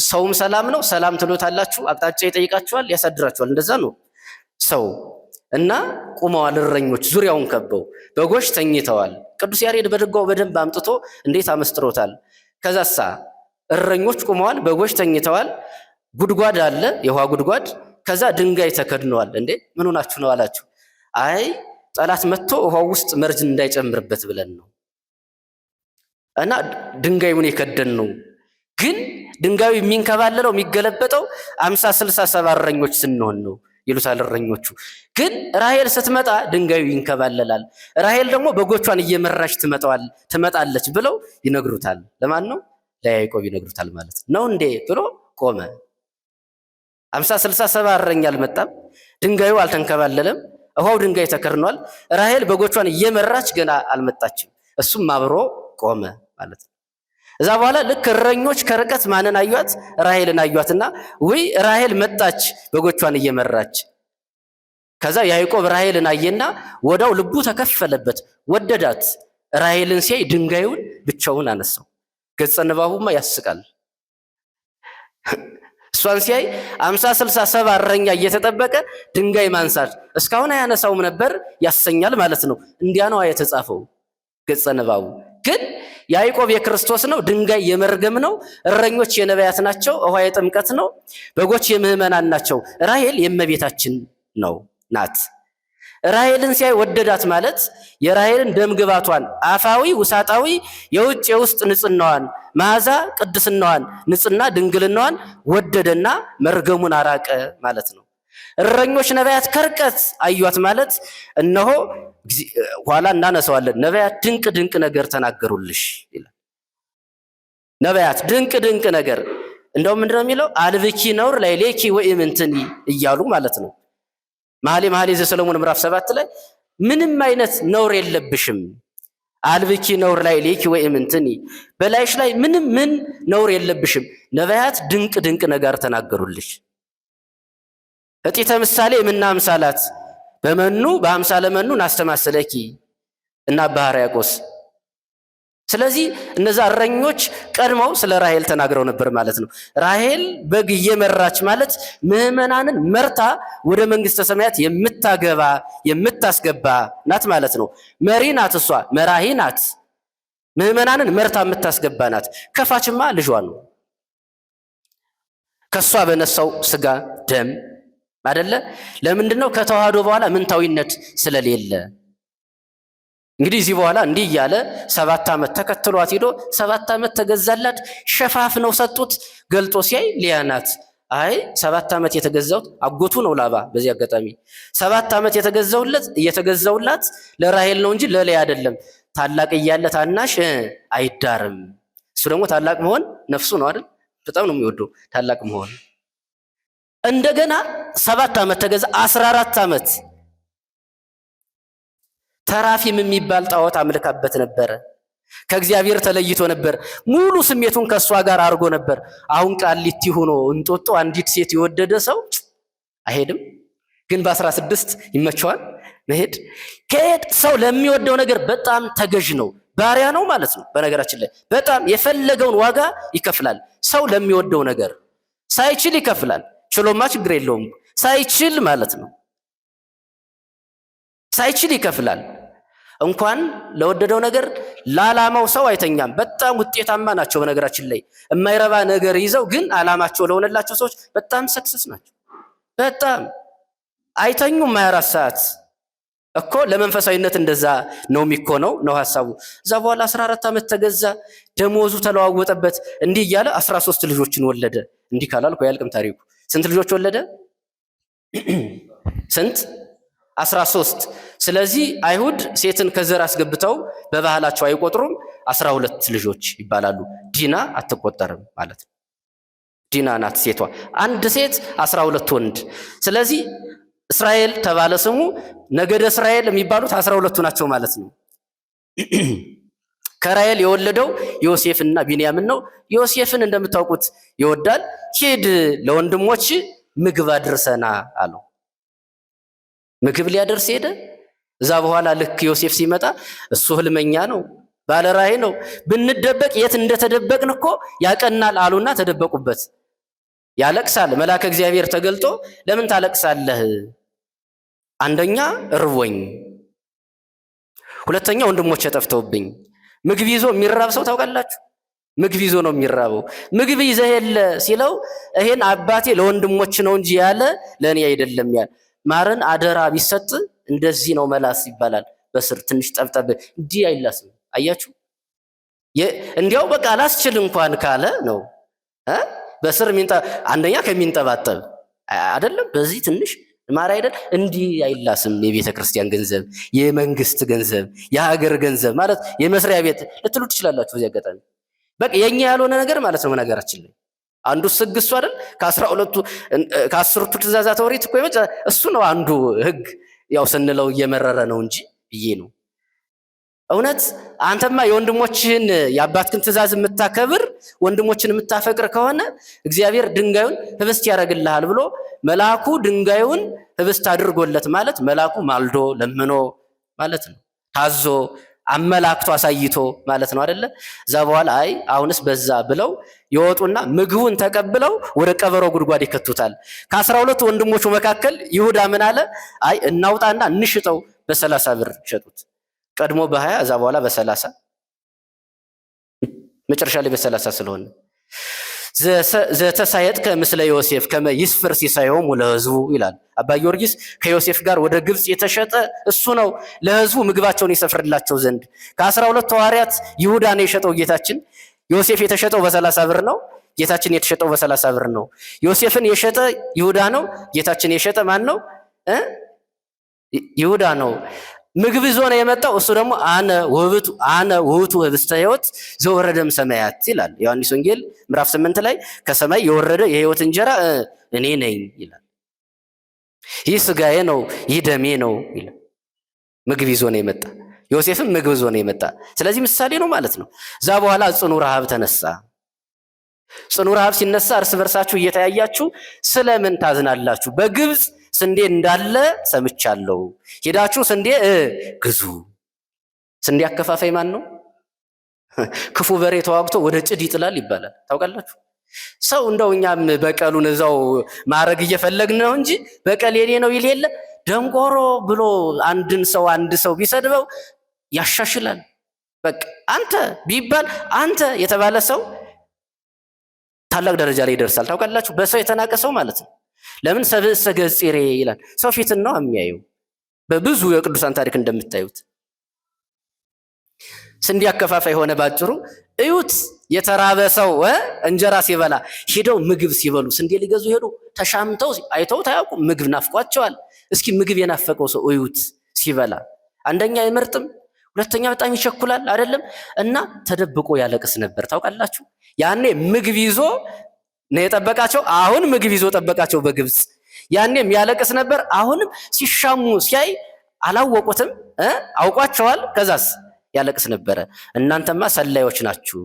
[SPEAKER 1] ሰውም ሰላም ነው ሰላም ትሎታላችሁ፣ አቅጣጫ ይጠይቃችኋል፣ ያሳድራችኋል። እንደዛ ነው ሰው። እና ቁመዋል እረኞች ዙሪያውን ከበው፣ በጎች ተኝተዋል። ቅዱስ ያሬድ በድጓው በደንብ አምጥቶ እንዴት አመስጥሮታል። ከዛሳ እረኞች ቁመዋል፣ በጎች ተኝተዋል፣ ጉድጓድ አለ፣ የውሃ ጉድጓድ። ከዛ ድንጋይ ተከድነዋል። እንዴ ምን ሆናችሁ ነው አላችሁ። አይ ጠላት መጥቶ ውሃው ውስጥ መርዝ እንዳይጨምርበት ብለን ነው እና ድንጋዩን የከደን ነው። ግን ድንጋዩ የሚንከባለለው የሚገለበጠው 50 60 70 እረኞች ስንሆን ነው ይሉታል እረኞቹ። ግን ራሔል ስትመጣ ድንጋዩ ይንከባለላል። ራሔል ደግሞ በጎቿን እየመራች ትመጣለች ብለው ይነግሩታል። ለማን ነው? ለያዕቆብ ይነግሩታል ማለት ነው እንዴ ብሎ ቆመ። 50 60 70 እረኛ አልመጣም። ድንጋዩ አልተንከባለለም። ውሃው ድንጋይ ተከርኗል። ራሔል በጎቿን እየመራች ገና አልመጣችም። እሱም አብሮ ቆመ ማለት ነው። እዛ በኋላ ልክ እረኞች ከርቀት ማንን አዩት? ራሔልን አዩትና ወይ ራሔል መጣች በጎቿን እየመራች። ከዛ ያዕቆብ ራሔልን አየና ወዳው ልቡ ተከፈለበት፣ ወደዳት። ራሔልን ሲያይ ድንጋዩን ብቻውን አነሳው። ገጸ ንባቡማ ያስቃል። እሷን ሲያይ 50 60 70 እረኛ እየተጠበቀ ድንጋይ ማንሳት እስካሁን አያነሳውም ነበር ያሰኛል ማለት ነው። እንዲያ ነው የተጻፈው ገጸ ንባቡ። ግን ያዕቆብ የክርስቶስ ነው፣ ድንጋይ የመርገም ነው። እረኞች የነቢያት ናቸው፣ ውሃ የጥምቀት ነው። በጎች የምዕመናን ናቸው። ራሔል የእመቤታችን ናት። ራሔልን ሲያይ ወደዳት ማለት የራሔልን ደምግባቷን፣ አፋዊ ውሳጣዊ፣ የውጭ የውስጥ ንጽህናዋን፣ መዓዛ ቅድስናዋን፣ ንጽህና ድንግልናዋን ወደደና መርገሙን አራቀ ማለት ነው። እረኞች ነቢያት ከርቀት አዩት ማለት እነሆ ኋላ እናነሳዋለን። ነቢያት ድንቅ ድንቅ ነገር ተናገሩልሽ ይላል። ነቢያት ድንቅ ድንቅ ነገር እንደውም ምንድነው የሚለው? አልብኪ ነውር ላዕሌኪ ወኢምንትኒ እያሉ ማለት ነው። መኃልየ ዘሰሎሞን ምዕራፍ 7 ላይ ምንም አይነት ነውር የለብሽም፣ አልብኪ ነውር ላዕሌኪ ወኢምንትኒ፣ በላይሽ ላይ ምን ነውር የለብሽም። ነቢያት ድንቅ ድንቅ ነገር ተናገሩልሽ። እጢተ ምሳሌ የምና አምሳላት በመኑ በአምሳለ መኑ ናስተማሰለኪ እና አባ ሕርያቆስ። ስለዚህ እነዛ እረኞች ቀድመው ስለ ራሔል ተናግረው ነበር ማለት ነው። ራሔል በግ እየመራች ማለት ምዕመናንን መርታ ወደ መንግስተ ሰማያት የምታስገባ ናት ማለት ነው። መሪ ናት፣ እሷ መራሂ ናት። ምዕመናንን መርታ የምታስገባ ናት። ከፋችማ ልጇ ነው። ከሷ በነሳው ስጋ ደም አይደለ? ለምንድነው? ከተዋህዶ በኋላ ምንታዊነት ስለሌለ። እንግዲህ እዚህ በኋላ እንዲህ እያለ 7 ዓመት ተከትሏት ሄዶ 7 ዓመት ተገዛላት። ሸፋፍነው ሰጡት። ገልጦ ሲያይ ሊያ ናት። አይ 7 ዓመት የተገዛውት አጎቱ ነው ላባ። በዚህ አጋጣሚ 7 ዓመት የተገዛውላት ለራሔል ነው እንጂ ለሊያ አይደለም። ታላቅ እያለ ታናሽ አይዳርም። እሱ ደግሞ ታላቅ መሆን ነፍሱ ነው አይደል? በጣም ነው የሚወደው ታላቅ መሆን። እንደገና 7 ዓመት ተገዛ። 14 ዓመት ተራፊም የሚባል ጣዖት አምልካበት ነበረ። ከእግዚአብሔር ተለይቶ ነበር። ሙሉ ስሜቱን ከሷ ጋር አድርጎ ነበር። አሁን ቃሊቲ ሆኖ እንጦጦ አንዲት ሴት የወደደ ሰው አይሄድም፣ ግን በ16 ይመቸዋል መሄድ። ከሄድ ሰው ለሚወደው ነገር በጣም ተገዥ ነው፣ ባሪያ ነው ማለት ነው። በነገራችን ላይ በጣም የፈለገውን ዋጋ ይከፍላል። ሰው ለሚወደው ነገር ሳይችል ይከፍላል። ችሎማ ችግር የለውም፣ ሳይችል ማለት ነው። ሳይችል ይከፍላል። እንኳን ለወደደው ነገር ለዓላማው ሰው አይተኛም። በጣም ውጤታማ ናቸው። በነገራችን ላይ የማይረባ ነገር ይዘው ግን ዓላማቸው ለሆነላቸው ሰዎች በጣም ሰክሰስ ናቸው። በጣም አይተኙም። 24 ሰዓት እኮ ለመንፈሳዊነት እንደዛ ነው የሚኮነው ነው ሐሳቡ። እዛ በኋላ 14 ዓመት ተገዛ። ደሞዙ ተለዋወጠበት። እንዲህ እያለ 13 ልጆችን ወለደ። እንዲህ ካላልኩ አያልቅም ታሪኩ። ስንት ልጆች ወለደ? ስንት? 13። ስለዚህ አይሁድ ሴትን ከዘር አስገብተው በባህላቸው አይቆጥሩም። 12 ልጆች ይባላሉ። ዲና አትቆጠርም ማለት ነው። ዲና ናት ሴቷ። አንድ ሴት 12 ወንድ። ስለዚህ እስራኤል ተባለ ስሙ። ነገደ እስራኤል የሚባሉት 12ቱ ናቸው ማለት ነው። ከራሔል የወለደው ዮሴፍና ቢንያምን ነው። ዮሴፍን እንደምታውቁት ይወዳል። ሂድ ለወንድሞች ምግብ አድርሰና አለው። ምግብ ሊያደርስ ሄደ። እዛ በኋላ ልክ ዮሴፍ ሲመጣ እሱ ህልመኛ ነው፣ ባለ ራእይ ነው። ብንደበቅ የት እንደተደበቅን እኮ ያቀናል አሉና ተደበቁበት። ያለቅሳል። መልአከ እግዚአብሔር ተገልጦ ለምን ታለቅሳለህ? አንደኛ እርቦኝ፣ ሁለተኛ ወንድሞቼ ጠፍተውብኝ። ምግብ ይዞ የሚራብ ሰው ታውቃላችሁ? ምግብ ይዞ ነው የሚራበው። ምግብ ይዘህ የለ ሲለው ይሄን አባቴ ለወንድሞች ነው እንጂ ያለ ለእኔ አይደለም ያለ። ማርን አደራ ቢሰጥ እንደዚህ ነው መላስ ይባላል። በስር ትንሽ ጠብጠብ እንዲህ አይላስም። አያችሁ? እንዲያው በቃ አላስችል እንኳን ካለ ነው በስር አንደኛ ከሚንጠባጠብ አይደለም። በዚህ ትንሽ ማር አይደል? እንዲህ አይላስም። የቤተ ክርስቲያን ገንዘብ፣ የመንግስት ገንዘብ፣ የሀገር ገንዘብ ማለት የመስሪያ ቤት ልትሉ ትችላላችሁ። በዚህ አጋጣሚ በቃ የኛ ያልሆነ ነገር ማለት ነው። ነገራችን ላይ አንዱ ህግ እሱ አይደል? ከ10ቱ ትእዛዛተ ኦሪት እኮ እሱ ነው አንዱ ህግ። ያው ስንለው እየመረረ ነው እንጂ ብዬ ነው። እውነት አንተማ የወንድሞችህን የአባትህን ትእዛዝ የምታከብር ወንድሞችን የምታፈቅር ከሆነ እግዚአብሔር ድንጋዩን ህብስት ያደርግልሃል ብሎ መልአኩ ድንጋዩን ህብስት አድርጎለት ማለት መልአኩ ማልዶ ለምኖ ማለት ነው። ታዞ አመላክቶ አሳይቶ ማለት ነው አይደለ? እዛ በኋላ አይ አሁንስ በዛ ብለው ይወጡና ምግቡን ተቀብለው ወደ ቀበሮ ጉድጓድ ይከቱታል። ከ12 ወንድሞቹ መካከል ይሁዳ ምን አለ? አይ እናውጣና እንሽጠው፣ በ30 ብር ሸጡት። ቀድሞ በ20 እዛ በኋላ በ30 መጨረሻ ላይ በ30 ስለሆነ ዘተሳየጥከ ምስለ ዮሴፍ ከመ ይስፍር ሲሳዮሙ ለሕዝቡ ይላል አባ ጊዮርጊስ። ከዮሴፍ ጋር ወደ ግብፅ የተሸጠ እሱ ነው፣ ለሕዝቡ ምግባቸውን ይሰፍርላቸው ዘንድ። ከ12 ሐዋርያት ይሁዳ ነው የሸጠው ጌታችን። ዮሴፍ የተሸጠው በ30 ብር ነው። ጌታችን የተሸጠው በ30 ብር ነው። ዮሴፍን የሸጠ ይሁዳ ነው። ጌታችን የሸጠ ማን ነው? ይሁዳ ነው። ምግብ ይዞ ነው የመጣው። እሱ ደግሞ አነ ውእቱ ህብስተ ሕይወት ዘወረደም ሰማያት ይላል ዮሐንስ ወንጌል ምዕራፍ 8 ላይ ከሰማይ የወረደ የሕይወት እንጀራ እኔ ነኝ ይላል። ይህ ስጋዬ ነው፣ ይህ ደሜ ነው ይላል። ምግብ ይዞ ነው የመጣ። ዮሴፍም ምግብ ይዞ ነው የመጣ። ስለዚህ ምሳሌ ነው ማለት ነው። እዛ በኋላ ጽኑ ረሃብ ተነሳ። ጽኑ ረሃብ ሲነሳ እርስ በርሳችሁ እየተያያችሁ ስለምን ታዝናላችሁ? በግብፅ ስንዴ እንዳለ ሰምቻለሁ፣ ሄዳችሁ ስንዴ ግዙ። ስንዴ አከፋፋይ ማን ነው? ክፉ በሬ ተዋግቶ ወደ ጭድ ይጥላል ይባላል። ታውቃላችሁ? ሰው እንደው እኛም በቀሉን እዛው ማረግ እየፈለግን ነው እንጂ በቀል የኔ ነው ይል የለ። ደንቆሮ ብሎ አንድ ሰው ቢሰድበው ያሻሽላል። በቃ አንተ ቢባል አንተ የተባለ ሰው ታላቅ ደረጃ ላይ ይደርሳል። ታውቃላችሁ? በሰው የተናቀ ሰው ማለት ነው። ለምን ሰብእሰ ገጺሬ ይላል? ሰው ፊትን ነው የሚያየው። በብዙ የቅዱሳን ታሪክ እንደምታዩት ስንዴ አከፋፋይ ሆነ። ባጭሩ እዩት። የተራበ ሰው እንጀራ ሲበላ ሄደው ምግብ ሲበሉ ስንዴ ሊገዙ ሄዱ። ተሻምተው አይተው ታያውቁም። ምግብ ናፍቋቸዋል። እስኪ ምግብ የናፈቀው ሰው እዩት ሲበላ፣ አንደኛ አይመርጥም፣ ሁለተኛ በጣም ይቸኩላል አይደለም? እና ተደብቆ ያለቅስ ነበር። ታውቃላችሁ? ያኔ ምግብ ይዞ ነው የጠበቃቸው። አሁን ምግብ ይዞ ጠበቃቸው በግብፅ። ያኔም ያለቅስ ነበር። አሁንም ሲሻሙ ሲያይ አላወቁትም፣ አውቋቸዋል። ከዛስ ያለቅስ ነበረ። እናንተማ ሰላዮች ናችሁ።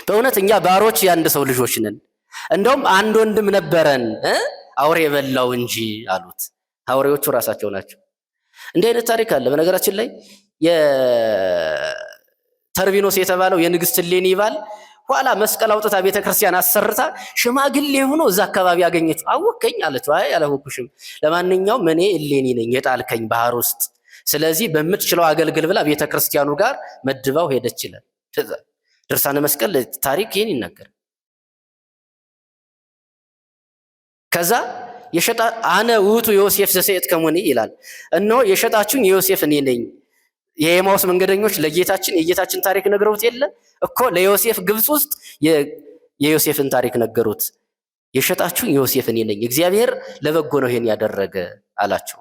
[SPEAKER 1] በእውነት እኛ ባሮች የአንድ ሰው ልጆች ነን። እንደውም አንድ ወንድም ነበረን አውሬ የበላው እንጂ አሉት። አውሬዎቹ ራሳቸው ናቸው። እንዲህ አይነት ታሪክ አለ። በነገራችን ላይ የተርቢኖስ የተባለው የንግስት እሌኒ ባል ኋላ መስቀል አውጥታ ቤተክርስቲያን አሰርታ ሽማግሌ ሆኖ እዛ አካባቢ አገኘችው። አወከኝ አለችው። አይ አላወኩሽም፣ ለማንኛውም እኔ እሌኒ ነኝ የጣልከኝ ባህር ውስጥ፣ ስለዚህ በምትችለው አገልግል ብላ ቤተክርስቲያኑ ጋር መድባው ሄደች ይላል ድርሳነ መስቀል ታሪክ ይህን ይናገር። ከዛ የሸጣ አነ ውእቱ ዮሴፍ ዘሰይጥከሙኒ ይላል። እነሆ የሸጣችሁኝ ዮሴፍ እኔ ነኝ። የኤማውስ መንገደኞች ለጌታችን የጌታችን ታሪክ ነግረውት የለ እኮ ለዮሴፍ ግብፅ ውስጥ የዮሴፍን ታሪክ ነገሩት። የሸጣችሁኝ ዮሴፍ እኔ ነኝ፣ እግዚአብሔር ለበጎ ነው ይሄን ያደረገ አላቸው።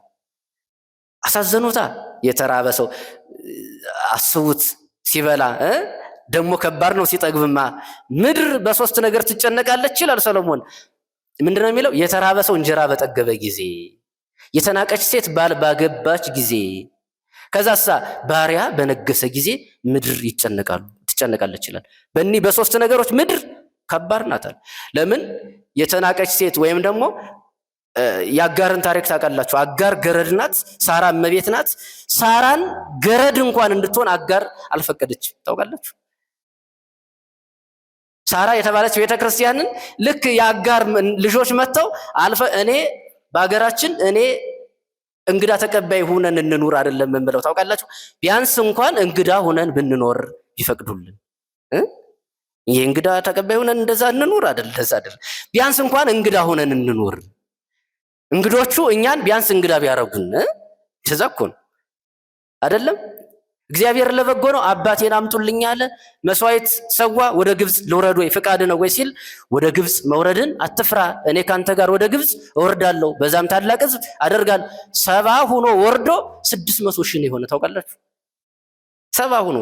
[SPEAKER 1] አሳዘኑታ። የተራበ ሰው አስቡት ሲበላ ደግሞ ከባድ ነው ሲጠግብማ። ምድር በሶስት ነገር ትጨነቃለች ይላል ሰሎሞን። ምንድነው የሚለው? የተራበ ሰው እንጀራ በጠገበ ጊዜ፣ የተናቀች ሴት ባል ባገባች ጊዜ፣ ከዛሳ ባሪያ በነገሰ ጊዜ ምድር ትጨነቃለች ይላል። በእኒህ በሶስት ነገሮች ምድር ከባድ ናታል። ለምን? የተናቀች ሴት ወይም ደግሞ የአጋርን ታሪክ ታውቃላችሁ። አጋር ገረድ ናት፣ ሳራ እመቤት ናት። ሳራን ገረድ እንኳን እንድትሆን አጋር አልፈቀደችም። ታውቃላችሁ? ሳራ የተባለች ቤተክርስቲያንን ልክ የአጋር ልጆች መጥተው እኔ በሀገራችን እኔ እንግዳ ተቀባይ ሁነን እንኑር አይደለም የምለው። ታውቃላችሁ? ቢያንስ እንኳን እንግዳ ሁነን ብንኖር ቢፈቅዱልን የእንግዳ ተቀባይ ሁነን እንደዛ እንኑር አይደል? ቢያንስ እንኳን እንግዳ ሁነን እንኑር። እንግዶቹ እኛን ቢያንስ እንግዳ ቢያረጉን እንደዛ እኮ ነው አይደለም? እግዚአብሔር ለበጎ ነው። አባቴን አምጡልኝ አለ። መስዋዕት ሰዋ፣ ወደ ግብፅ ልውረድ ወይ ፍቃድ ነው ወይ ሲል ወደ ግብፅ መውረድን አትፍራ፣ እኔ ካንተ ጋር ወደ ግብፅ እወርዳለሁ፣ በዛም ታላቅ ሕዝብ አደርጋለሁ። 70 ሆኖ ወርዶ 600 ሺህ የሆነ ታውቃላችሁ? 70 ሆኖ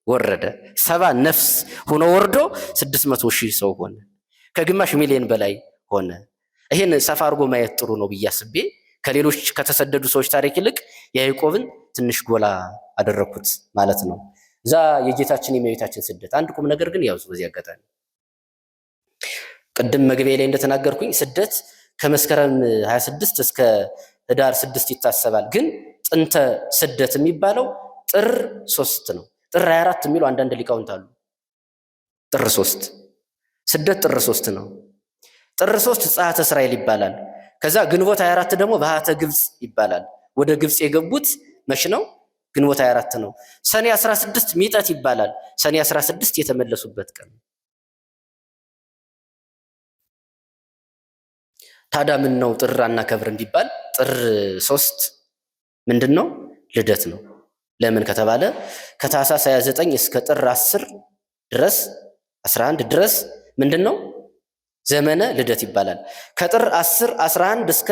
[SPEAKER 1] ወረደ። 70 ነፍስ ሆኖ ወርዶ 600 ሺህ ሰው ሆነ። ከግማሽ ሚሊዮን በላይ ሆነ። ይሄን ሰፋ አድርጎ ማየት ጥሩ ነው ብዬ አስቤ ከሌሎች ከተሰደዱ ሰዎች ታሪክ ይልቅ የያዕቆብን ትንሽ ጎላ አደረኩት ማለት ነው። እዛ የጌታችን የእመቤታችን ስደት አንድ ቁም ነገር ግን ያውዙ። በዚህ አጋጣሚ ቅድም መግቢያ ላይ እንደተናገርኩኝ ስደት ከመስከረም 26 እስከ ህዳር 6 ይታሰባል። ግን ጥንተ ስደት የሚባለው ጥር 3 ነው። ጥር 24 የሚሉ አንዳንድ ሊቃውንት አሉ። ጥር 3 ስደት ጥር 3 ነው። ጥር 3 ጸአተ እስራኤል ይባላል። ከዛ ግንቦት 24 ደግሞ በሃተ ግብፅ ይባላል። ወደ ግብፅ የገቡት መች ነው? ግንቦት 24 ነው። ሰኔ 16 ሚጠት ይባላል። ሰኔ 16 የተመለሱበት ቀን። ታዲያ ምን ነው ጥር አናከብርም ቢባል ጥር 3 ምንድን ነው? ልደት ነው። ለምን ከተባለ ከታህሳስ 29 እስከ ጥር 10 ድረስ 11 ድረስ ምንድን ነው? ዘመነ ልደት ይባላል። ከጥር 10 11 እስከ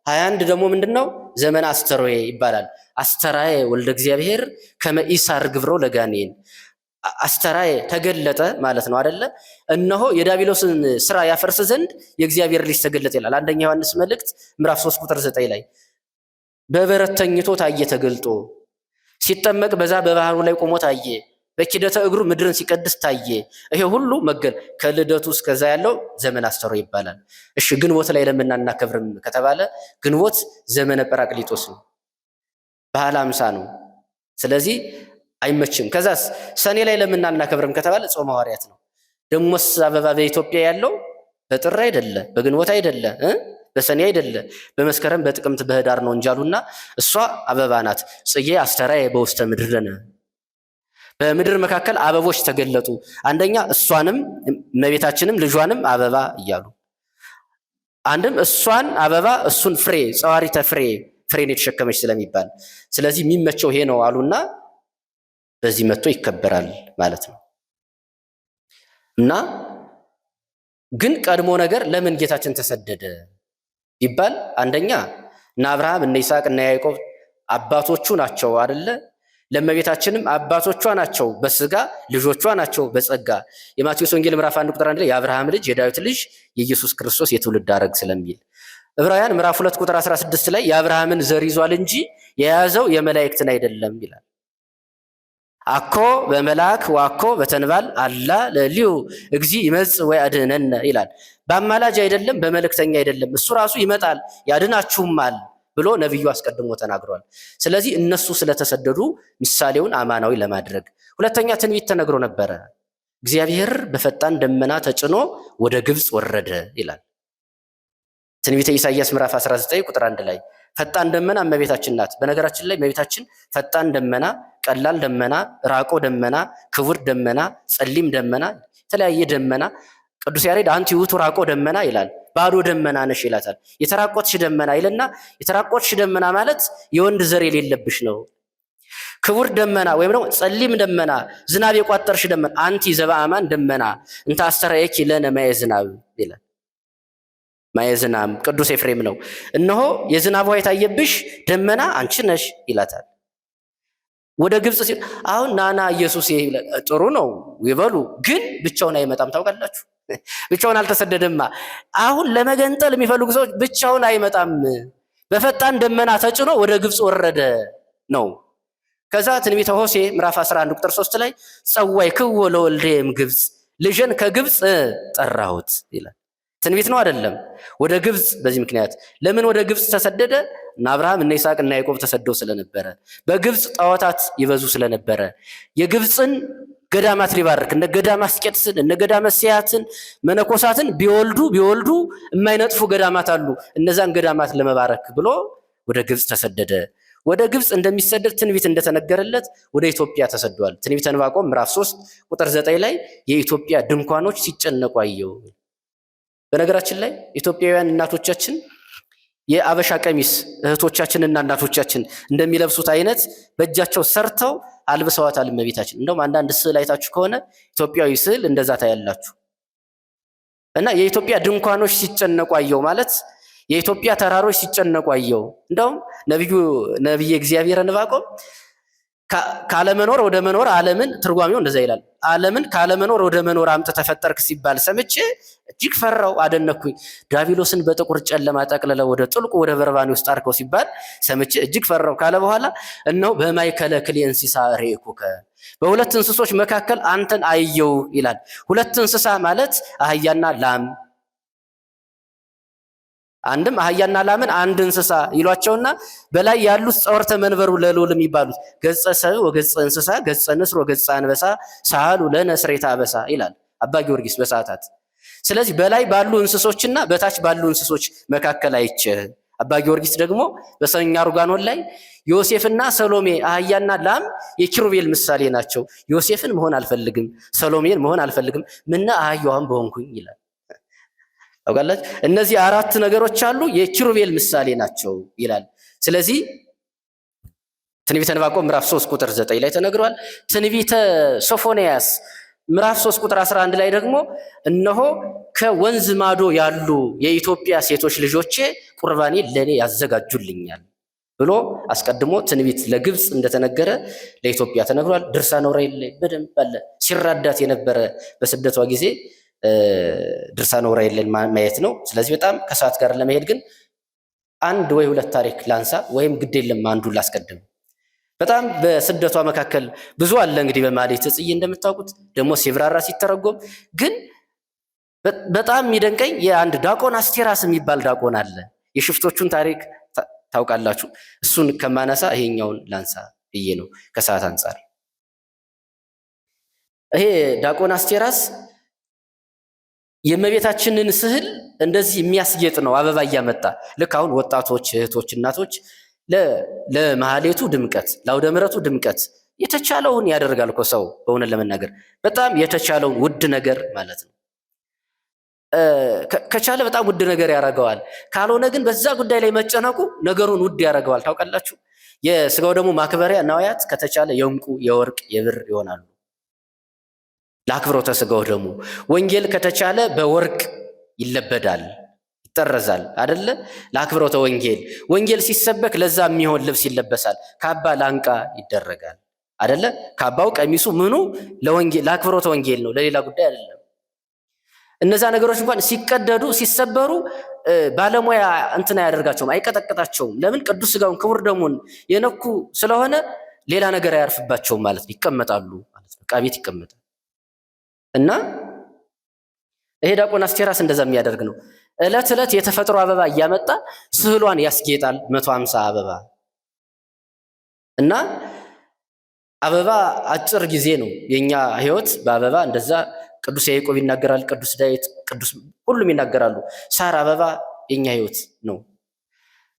[SPEAKER 1] 21 ደግሞ ምንድነው? ዘመነ አስተርዌ ይባላል። አስተራየ ወልደ እግዚአብሔር ከመኢሳር ግብሮ ለጋኔን አስተራየ ተገለጠ ማለት ነው አይደለ? እነሆ የዲያብሎስን ስራ ያፈርስ ዘንድ የእግዚአብሔር ልጅ ተገለጠ ይላል። አንደኛ ዮሐንስ መልእክት ምዕራፍ 3 ቁጥር 9 ላይ በበረት ተኝቶ ታየ ተገልጦ፣ ሲጠመቅ በዛ በባህሩ ላይ ቆሞ ታየ፣ በኪደተ እግሩ ምድርን ሲቀድስ ታየ። ይሄ ሁሉ ከልደቱ እስከዛ ያለው ዘመን አስተርዌ ይባላል። እሺ ግንቦት ላይ ለምን አናከብርም ከተባለ ግንቦት ዘመነ ጰራቅሊጦስ ነው፣ በዓለ ሃምሳ ነው። ስለዚህ አይመችም። ከዛስ ሰኔ ላይ ለምን አናከብርም ከተባለ ጾመ ሐዋርያት ነው። ደሞስ አበባ በኢትዮጵያ ያለው በጥር አይደለ፣ በግንቦት አይደለ፣ በሰኔ አይደለ፣ በመስከረም በጥቅምት በህዳር ነው እንጃሉና እሷ አበባ ናት። ጽጌ አስተርአየ በውስተ ምድርነ በምድር መካከል አበቦች ተገለጡ። አንደኛ እሷንም እመቤታችንም ልጇንም አበባ እያሉ አንድም እሷን አበባ እሱን ፍሬ ጸዋሪተ ፍሬን የተሸከመች ስለሚባል ስለዚህ የሚመቸው ይሄ ነው አሉና በዚህ መጥቶ ይከበራል ማለት ነው። እና ግን ቀድሞ ነገር ለምን ጌታችን ተሰደደ ይባል አንደኛ እና አብርሃም እና ይስሐቅ እና ያዕቆብ አባቶቹ ናቸው አይደለ? ለእመቤታችንም አባቶቿ ናቸው በስጋ ልጆቿ ናቸው በጸጋ። የማቴዎስ ወንጌል ምዕራፍ 1 ቁጥር 1 ላይ የአብርሃም ልጅ የዳዊት ልጅ የኢየሱስ ክርስቶስ የትውልድ ሐረግ ስለሚል፣ ዕብራውያን ምዕራፍ 2 ቁጥር 16 ላይ የአብርሃምን ዘር ይዟል እንጂ የያዘው የመላእክትን አይደለም ይላል። አኮ በመልአክ ዋኮ በተንባል አላ ለሊሁ እግዚ ይመጽእ ወያድኅነነ ይላል። በአማላጅ አይደለም በመልእክተኛ አይደለም፣ እሱ ራሱ ይመጣል ያድናችሁማል ብሎ ነብዩ አስቀድሞ ተናግሯል። ስለዚህ እነሱ ስለተሰደዱ ምሳሌውን አማናዊ ለማድረግ። ሁለተኛ ትንቢት ተነግሮ ነበረ። እግዚአብሔር በፈጣን ደመና ተጭኖ ወደ ግብፅ ወረደ ይላል። ትንቢተ ኢሳይያስ ምዕራፍ 19 ቁጥር 1 ላይ ፈጣን ደመና እመቤታችን ናት። በነገራችን ላይ እመቤታችን ፈጣን ደመና፣ ቀላል ደመና፣ ራቆ ደመና፣ ክቡር ደመና፣ ጸሊም ደመና፣ የተለያየ ደመና ቅዱስ ያሬድ አንቲ ውእቱ ራቆ ደመና ይላል። ባዶ ደመና ነሽ ይላታል። የተራቆትሽ ደመና ይልና የተራቆትሽ ደመና ማለት የወንድ ዘር የሌለብሽ ነው። ክቡር ደመና ወይም ደግሞ ጸሊም ደመና፣ ዝናብ የቋጠርሽ ደመና አንቲ ዘበአማን ደመና እንተ አስተርአየኪ ለነ ማየ ዝናብ ይላል። ማየ ዝናብ ቅዱስ ኤፍሬም ነው። እነሆ የዝናብ ውሃ የታየብሽ ደመና አንቺ ነሽ ይላታል። ወደ ግብፅ ሲል አሁን ናና ኢየሱስ ጥሩ ነው ይበሉ፣ ግን ብቻውን አይመጣም። ታውቃላችሁ፣ ብቻውን አልተሰደደማ። አሁን ለመገንጠል የሚፈልጉ ሰዎች ብቻውን አይመጣም። በፈጣን ደመና ተጭኖ ወደ ግብፅ ወረደ ነው። ከዛ ትንቢተ ሆሴዕ ምዕራፍ 11 ቁጥር 3 ላይ ጸዋዕክዎ ለወልዴም ግብፅ፣ ልጄን ከግብፅ ጠራሁት ይላል። ትንቢት ነው አይደለም? ወደ ግብፅ በዚህ ምክንያት ለምን ወደ ግብፅ ተሰደደ? እና አብርሃም እና ይስሐቅ እና ያዕቆብ ተሰደው ስለነበረ፣ በግብፅ ጣዖታት ይበዙ ስለነበረ የግብፅን ገዳማት ሊባርክ እነ ገዳመ አስቄጥስን እነ ገዳመ ሲያትን መነኮሳትን ቢወልዱ የማይነጥፉ ገዳማት አሉ። እነዛን ገዳማት ለመባረክ ብሎ ወደ ግብፅ ተሰደደ። ወደ ግብፅ እንደሚሰደድ ትንቢት እንደተነገረለት ወደ ኢትዮጵያ ተሰዷል። ትንቢተ ዕንባቆም ምዕራፍ 3 ቁጥር 9 ላይ የኢትዮጵያ ድንኳኖች ሲጨነቁ አየሁ። በነገራችን ላይ ኢትዮጵያውያን እናቶቻችን የአበሻ ቀሚስ እህቶቻችንና እናቶቻችን እንደሚለብሱት አይነት በእጃቸው ሰርተው አልብሰዋታል እመቤታችን። እንደውም አንዳንድ ስዕል አይታችሁ ከሆነ ኢትዮጵያዊ ስዕል እንደዛ ታያላችሁ። እና የኢትዮጵያ ድንኳኖች ሲጨነቁ አየሁ ማለት የኢትዮጵያ ተራሮች ሲጨነቁ አየሁ። እንደውም ነቢየ እግዚአብሔር ዕንባቆም ካለመኖር ወደ መኖር ዓለምን ትርጓሜው እንደዛ ይላል። ዓለምን ካለመኖር ወደ መኖር አምጥተህ ፈጠርክ ሲባል ሰምቼ እጅግ ፈራው አደነኩኝ። ዲያብሎስን በጥቁር ጨለማ ጠቅልለው ወደ ጥልቁ ወደ በርባኔ ውስጥ አርከው ሲባል ሰምቼ እጅግ ፈራው ካለ በኋላ እነሆ በማእከለ ክልኤ እንስሳ ርኤኩከ፣ በሁለት እንስሶች መካከል አንተን አየው ይላል። ሁለት እንስሳ ማለት አህያና ላም፣ አንድም አህያና ላምን አንድ እንስሳ ይሏቸውና በላይ ያሉት ጸወርተ መንበሩ ለልዑል የሚባሉት ገጸ ሰብእ ወገጸ እንስሳ ገጸ ንስር ወገጸ አንበሳ ሳሉ ለነ ስርየተ አበሳ ይላል አባ ጊዮርጊስ በሰዓታት። ስለዚህ በላይ ባሉ እንስሶችና በታች ባሉ እንስሶች መካከል አይቼ። አባ ጊዮርጊስ ደግሞ በሰኛ ሩጋኖን ላይ ዮሴፍና ሰሎሜ አህያና ላም የኪሩቤል ምሳሌ ናቸው። ዮሴፍን መሆን አልፈልግም፣ ሰሎሜን መሆን አልፈልግም፣ ምና አህያዋን በሆንኩኝ ይላል። ታውቃላችሁ እነዚህ አራት ነገሮች አሉ፣ የኪሩቤል ምሳሌ ናቸው ይላል። ስለዚህ ትንቢተ ዕንባቆም ምዕራፍ 3 ቁጥር 9 ላይ ተነግሯል። ትንቢተ ሶፎንያስ ምዕራፍ 3 ቁጥር 11 ላይ ደግሞ እነሆ ከወንዝ ማዶ ያሉ የኢትዮጵያ ሴቶች ልጆቼ ቁርባኔ ለኔ ያዘጋጁልኛል ብሎ አስቀድሞ ትንቢት ለግብፅ እንደተነገረ ለኢትዮጵያ ተነግሯል። ድርሳነ ዑራኤል ላይ በደንብ አለ። ሲራዳት የነበረ በስደቷ ጊዜ ድርሳነ ዑራኤልን ማየት ነው። ስለዚህ በጣም ከሰዓት ጋር ለመሄድ ግን አንድ ወይ ሁለት ታሪክ ላንሳ፣ ወይም ግድ የለም አንዱን ላስቀድም። በጣም በስደቷ መካከል ብዙ አለ እንግዲህ በማኅሌተ ጽጌ እንደምታውቁት ደግሞ ሲብራራ ሲተረጎም፣ ግን በጣም የሚደንቀኝ የአንድ ዲያቆን አስቴራስ የሚባል ዲያቆን አለ። የሽፍቶቹን ታሪክ ታውቃላችሁ። እሱን ከማነሳ ይሄኛውን ላንሳ ብዬ ነው ከሰዓት አንጻር። ይሄ ዲያቆን አስቴራስ የእመቤታችንን ስዕል እንደዚህ የሚያስጌጥ ነው፣ አበባ እያመጣ ልክ አሁን ወጣቶች እህቶች፣ እናቶች ለማኅሌቱ ድምቀት ለአውደ ምሕረቱ ድምቀት የተቻለውን ያደርጋል እኮ ሰው። በእውነት ለመናገር በጣም የተቻለውን ውድ ነገር ማለት ነው። ከቻለ በጣም ውድ ነገር ያደርገዋል። ካልሆነ ግን በዛ ጉዳይ ላይ መጨነቁ ነገሩን ውድ ያደርገዋል። ታውቃላችሁ። የስጋው ደግሞ ማክበሪያ ነዋያት ከተቻለ የእንቁ የወርቅ የብር ይሆናሉ። ለአክብሮተ ስጋው ደግሞ ወንጌል ከተቻለ በወርቅ ይለበዳል፣ ይጠረዛል አይደለ? ለአክብሮተ ወንጌል ሲሰበክ ለዛ የሚሆን ልብስ ይለበሳል። ካባ ላንቃ ይደረጋል አይደለ? ካባው ቀሚሱ ምኑ ለአክብሮተ ወንጌል ነው፣ ለሌላ ጉዳይ አይደለም። እነዛ ነገሮች እንኳን ሲቀደዱ ሲሰበሩ ባለሙያ እንትን አያደርጋቸውም፣ አይቀጠቅጣቸውም። ለምን? ቅዱስ ስጋውን ክቡር ደሙን የነኩ ስለሆነ ሌላ ነገር አያርፍባቸውም ማለት ነው። ይቀመጣሉ ማለት ነው። ዕቃ ቤት ይቀመጣል። እና ይሄ ዲያቆን አስቴራስ እንደዛ የሚያደርግ ነው። ዕለት ዕለት የተፈጥሮ አበባ እያመጣ ስዕሏን ያስጌጣል። 150 አበባ እና አበባ አጭር ጊዜ ነው። የኛ ህይወት በአበባ እንደዛ ቅዱስ ያዕቆብ ይናገራል፣ ቅዱስ ዳዊት፣ ሁሉም ይናገራሉ። ሳር አበባ የኛ ህይወት ነው።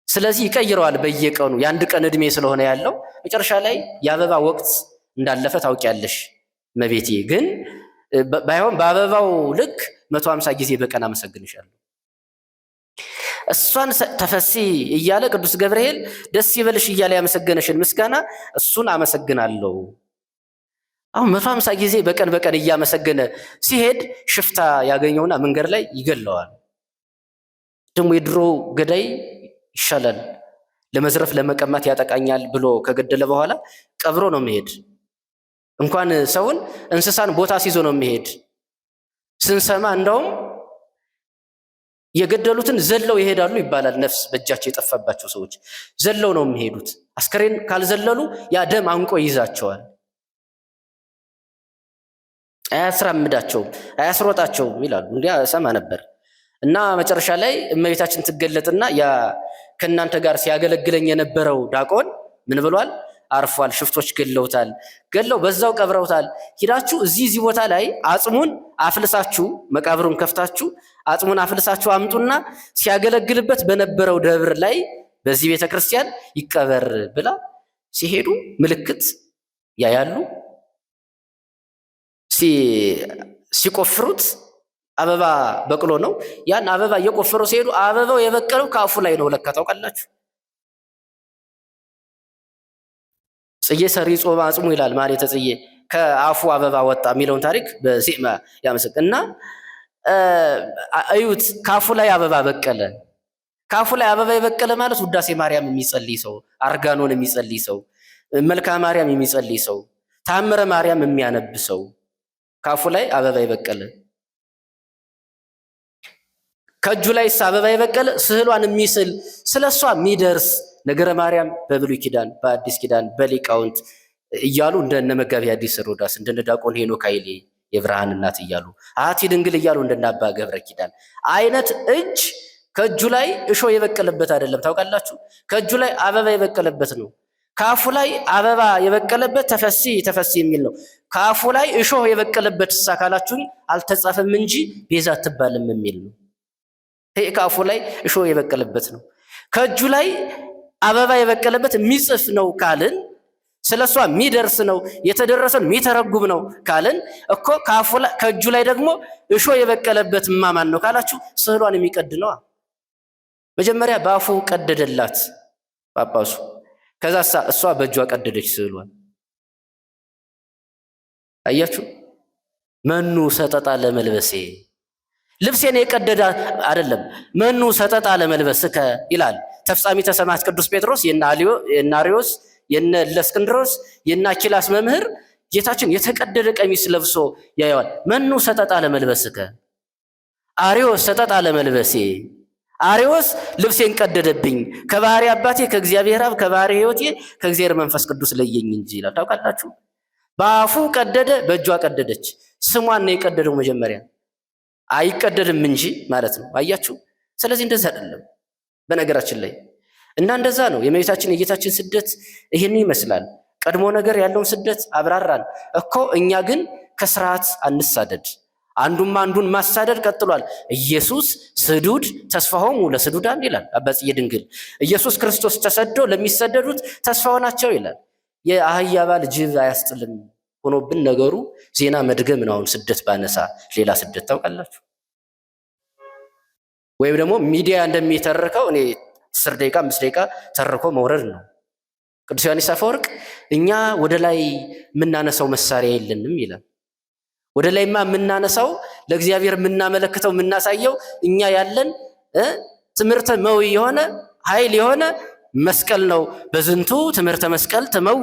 [SPEAKER 1] ስለዚህ ይቀይረዋል በየቀኑ። የአንድ ቀን እድሜ ስለሆነ ያለው መጨረሻ ላይ የአበባ ወቅት እንዳለፈ ታውቂያለሽ መቤቴ። ግን ባይሆን በአበባው ልክ 150 ጊዜ በቀን አመሰግንሻለሁ። እሷን ተፈሲ እያለ ቅዱስ ገብርኤል ደስ ይበልሽ እያለ ያመሰገነሽን ምስጋና እሱን አመሰግናለሁ። አሁን 150 ጊዜ በቀን እያመሰገነ ሲሄድ ሽፍታ ያገኘውና መንገድ ላይ ይገለዋል። ደግሞ የድሮ ገዳይ ይሻላል፣ ለመዝረፍ ለመቀማት ያጠቃኛል ብሎ ከገደለ በኋላ ቀብሮ ነው የሚሄድ። እንኳን ሰውን እንስሳን ቦታ ሲዞ ነው የሚሄድ። ስንሰማ እንደውም የገደሉትን ዘለው ይሄዳሉ ይባላል። ነፍስ በእጃቸው የጠፋባቸው ሰዎች ዘለው ነው የሚሄዱት። አስከሬን ካልዘለሉ ያ ደም አንቆ ይይዛቸዋል። አያስራምዳቸውም፣ አያስሮጣቸውም ይላሉ። እንዲያ ሰማ ነበር። እና መጨረሻ ላይ እመቤታችን ትገለጥና ያ ከእናንተ ጋር ሲያገለግለኝ የነበረው ዲያቆን ምን ብሏል? አርፏል። ሽፍቶች ገለውታል፣ ገለው በዛው ቀብረውታል። ሂዳችሁ እዚህ ቦታ ላይ አጽሙን አፍልሳችሁ መቃብሩን ከፍታችሁ አጽሙን አፍልሳችሁ አምጡና ሲያገለግልበት በነበረው ደብር ላይ በዚህ ቤተክርስቲያን ይቀበር ብላ ሲሄዱ ምልክት ያያሉ። ሲቆፍሩት አበባ በቅሎ ነው። ያን አበባ እየቆፈሩ ሲሄዱ አበባው የበቀለው ከአፉ ላይ ነው። ለካ ታውቃላችሁ። ጽጌ ሰሪ ጾባ አጽሙ ይላል ማኅሌተ ጽጌ። ከአፉ አበባ ወጣ የሚለውን ታሪክ በዜማ ያመሰግንና እዩት። ከአፉ ላይ አበባ በቀለ። ከአፉ ላይ አበባ የበቀለ ማለት ውዳሴ ማርያም የሚጸልይ ሰው፣ አርጋኖን የሚጸልይ ሰው፣ መልካ ማርያም የሚጸልይ ሰው፣ ታምረ ማርያም የሚያነብ ሰው ከአፉ ላይ አበባ የበቀለ። ከእጁ ላይ አበባ የበቀለ ስዕሏን የሚስል ስለሷ የሚደርስ ነገረ ማርያም በብሉይ ኪዳን በአዲስ ኪዳን በሊቃውንት እያሉ እንደነ መጋቢ ሐዲስ ሮዳስ እንደነ ዲያቆን ሄኖክ ኃይሌ የብርሃን እናት እያሉ አሐቲ ድንግል እያሉ እንደነ አባ ገብረ ኪዳን አይነት እጅ ከእጁ ላይ እሾህ የበቀለበት አይደለም። ታውቃላችሁ። ከእጁ ላይ አበባ የበቀለበት ነው። ከአፉ ላይ አበባ የበቀለበት ተፈሲ የሚል ነው። ከአፉ ላይ እሾህ የበቀለበት ካላችሁኝ አልተጻፈም እንጂ ቤዛ አትባልም የሚል ነው። ይሄ ከአፉ ላይ እሾህ የበቀለበት ነው። ከእጁ ላይ አበባ የበቀለበት የሚጽፍ ነው ካልን ስለሷ የሚደርስ ነው፣ የተደረሰን የሚተረጉም ነው ካልን እኮ ከእጁ ላይ ደግሞ እሾህ የበቀለበት ማማን ነው ካላችሁ ስዕሏን የሚቀድ ነዋ። መጀመሪያ በአፉ ቀደደላት ጳጳሱ፣ ከዛ እሷ በእጇ ቀደደች ስዕሏን። አያችሁ። መኑ ሰጠጣ ለመልበሴ፣ ልብሴን የቀደደ አይደለም መኑ ሰጠጣ ለመልበስከ ይላል ተፍጻሚተ ሰማዕት ቅዱስ ጴጥሮስ። የነ አርዮስ የነ እለእስክንድሮስ የነ አኪላስ መምህር ጌታችን የተቀደደ ቀሚስ ለብሶ ያየዋል። መኑ ሰጠጣ ለመልበስከ፣ አርዮስ ሰጠጣ ለመልበሴ፣ አርዮስ ልብሴን ቀደደብኝ ከባህሪ አባቴ ከእግዚአብሔር አብ ከባህሪ ሕይወቴ ከእግዚአብሔር መንፈስ ቅዱስ ለየኝ እንጂ ይላል። ታውቃላችሁ። በአፉ ቀደደ፣ በእጇ ቀደደች። ስሟን ነው የቀደደው መጀመሪያ፣ አይቀደድም እንጂ ማለት ነው። አያችሁ። ስለዚህ እንደዛ አይደለም በነገራችን ላይ። እና እንደዛ ነው የእመቤታችን የጌታችን ስደት ይህን ይመስላል። ቀድሞ ነገር ያለውን ስደት አብራራን እኮ። እኛ ግን ከስርዓት አንሳደድ፣ አንዱን ማሳደድ ቀጥሏል። ኢየሱስ ስዱድ ተስፋሆሙ ለስዱዳን ይላል አባ ጽጌ ድንግል። ኢየሱስ ክርስቶስ ተሰዶ ለሚሰደዱት ተስፋው ናቸው ይላል። የአህያ ባል ጅብ አያስጥልም ሆኖብን ነገሩ ዜና መድገም ነው። አሁን ስደት ባነሳ ሌላ ስደት ታውቃላችሁ። ወይም ደግሞ ሚዲያ እንደሚተርከው እኔ 10 ደቂቃ 5 ደቂቃ ተርኮ መውረድ ነው። ቅዱስ ዮሐንስ አፈወርቅ እኛ ወደ ላይ የምናነሳው መሳሪያ የለንም ይላል። ወደ ላይማ የምናነሳው ለእግዚአብሔር የምናመለክተው የምናሳየው እኛ ያለን ትምህርተ መዊ የሆነ ኃይል የሆነ መስቀል ነው። በዝንቱ ትምህርተ መስቀል ተመው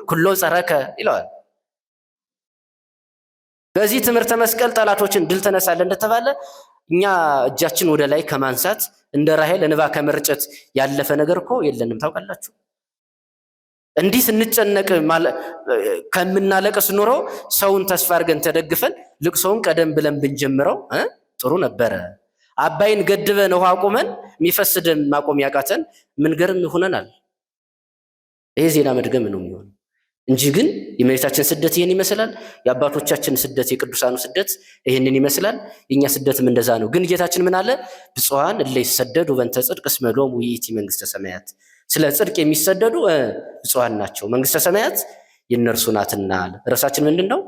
[SPEAKER 1] ኩሎ ጸረከ ይለዋል። በዚህ ትምህርተ መስቀል ጠላቶችን ድል ተነሳለህ እንደተባለ እኛ እጃችን ወደ ላይ ከማንሳት እንደ ራሔል እንባ ከመርጨት ያለፈ ነገር እኮ የለንም። ታውቃላችሁ፣ እንዲህ ስንጨነቅ ከምናለቅስ ኑሮ ሰውን ተስፋ አድርገን ተደግፈን ልቅሶውን ቀደም ብለን ብንጀምረው ጥሩ ነበረ። አባይን ገድበን ውሃ አቁመን የሚፈስ ደም ማቆም ያቃተን ምንገርም ይሆነናል። ይሄ ዜና መድገም ነው የሚሆነው እንጂ ግን የእመቤታችን ስደት ይህን ይመስላል። የአባቶቻችን ስደት የቅዱሳኑ ስደት ይህንን ይመስላል። የእኛ ስደትም እንደዛ ነው። ግን ጌታችን ምን አለ? ብፁዓን እለ ይሰደዱ በእንተ ጽድቅ እስመ ሎሙ ይእቲ መንግሥተ ሰማያት። ስለ ጽድቅ የሚሰደዱ ብፁዓን ናቸው፣ መንግሥተ ሰማያት የእነርሱ ናትና አለ። ርዕሳችን ምንድን ነው?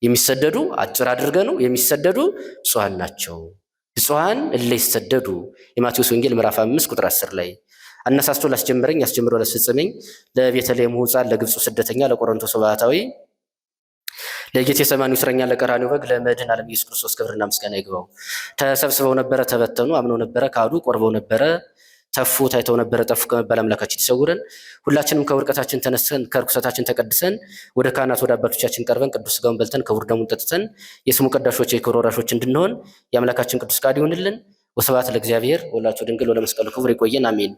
[SPEAKER 1] የሚሰደዱ አጭር አድርገ ነው የሚሰደዱ ብፁዓን ናቸው። ብፁዓን እለ ይሰደዱ የማቴዎስ ወንጌል ምዕራፍ 5 ቁጥር 10 ላይ አነሳስቶ ላስጀምረኝ አስጀምሮ ላስፈጽመኝ ለቤተልሔም ሕፃን ለግብፁ ስደተኛ ለቆሮንቶስ ባህታዊ ለጌቴሰማኒ እስረኛ ለቀራንዮ በግ ለመድኃኔ ዓለም ኢየሱስ ክርስቶስ ክብርና ምስጋና ይግባው። ተሰብስበው ነበረ፣ ተበተኑ፣ አምነው ነበረ፣ ካዱ፣ ቆርበው ነበረ፣ ተፉ፣ ታይተው ነበረ፣ ጠፉ ከመባል አምላካችን ይሰውረን። ሁላችንም ከውድቀታችን ተነስተን ከርኩሰታችን ተቀድሰን ወደ ካህናት ወደ አባቶቻችን ቀርበን ቅዱስ ሥጋውን በልተን ክቡር ደሙን ጠጥተን የስሙ ቀዳሾች የክብር ወራሾች እንድንሆን የአምላካችን ቅዱስ ፈቃድ ይሁንልን። ወስብሐት ለእግዚአብሔር ወለወላዲቱ ድንግል ወለመስቀሉ ክቡር። ይቆየን። አሜን።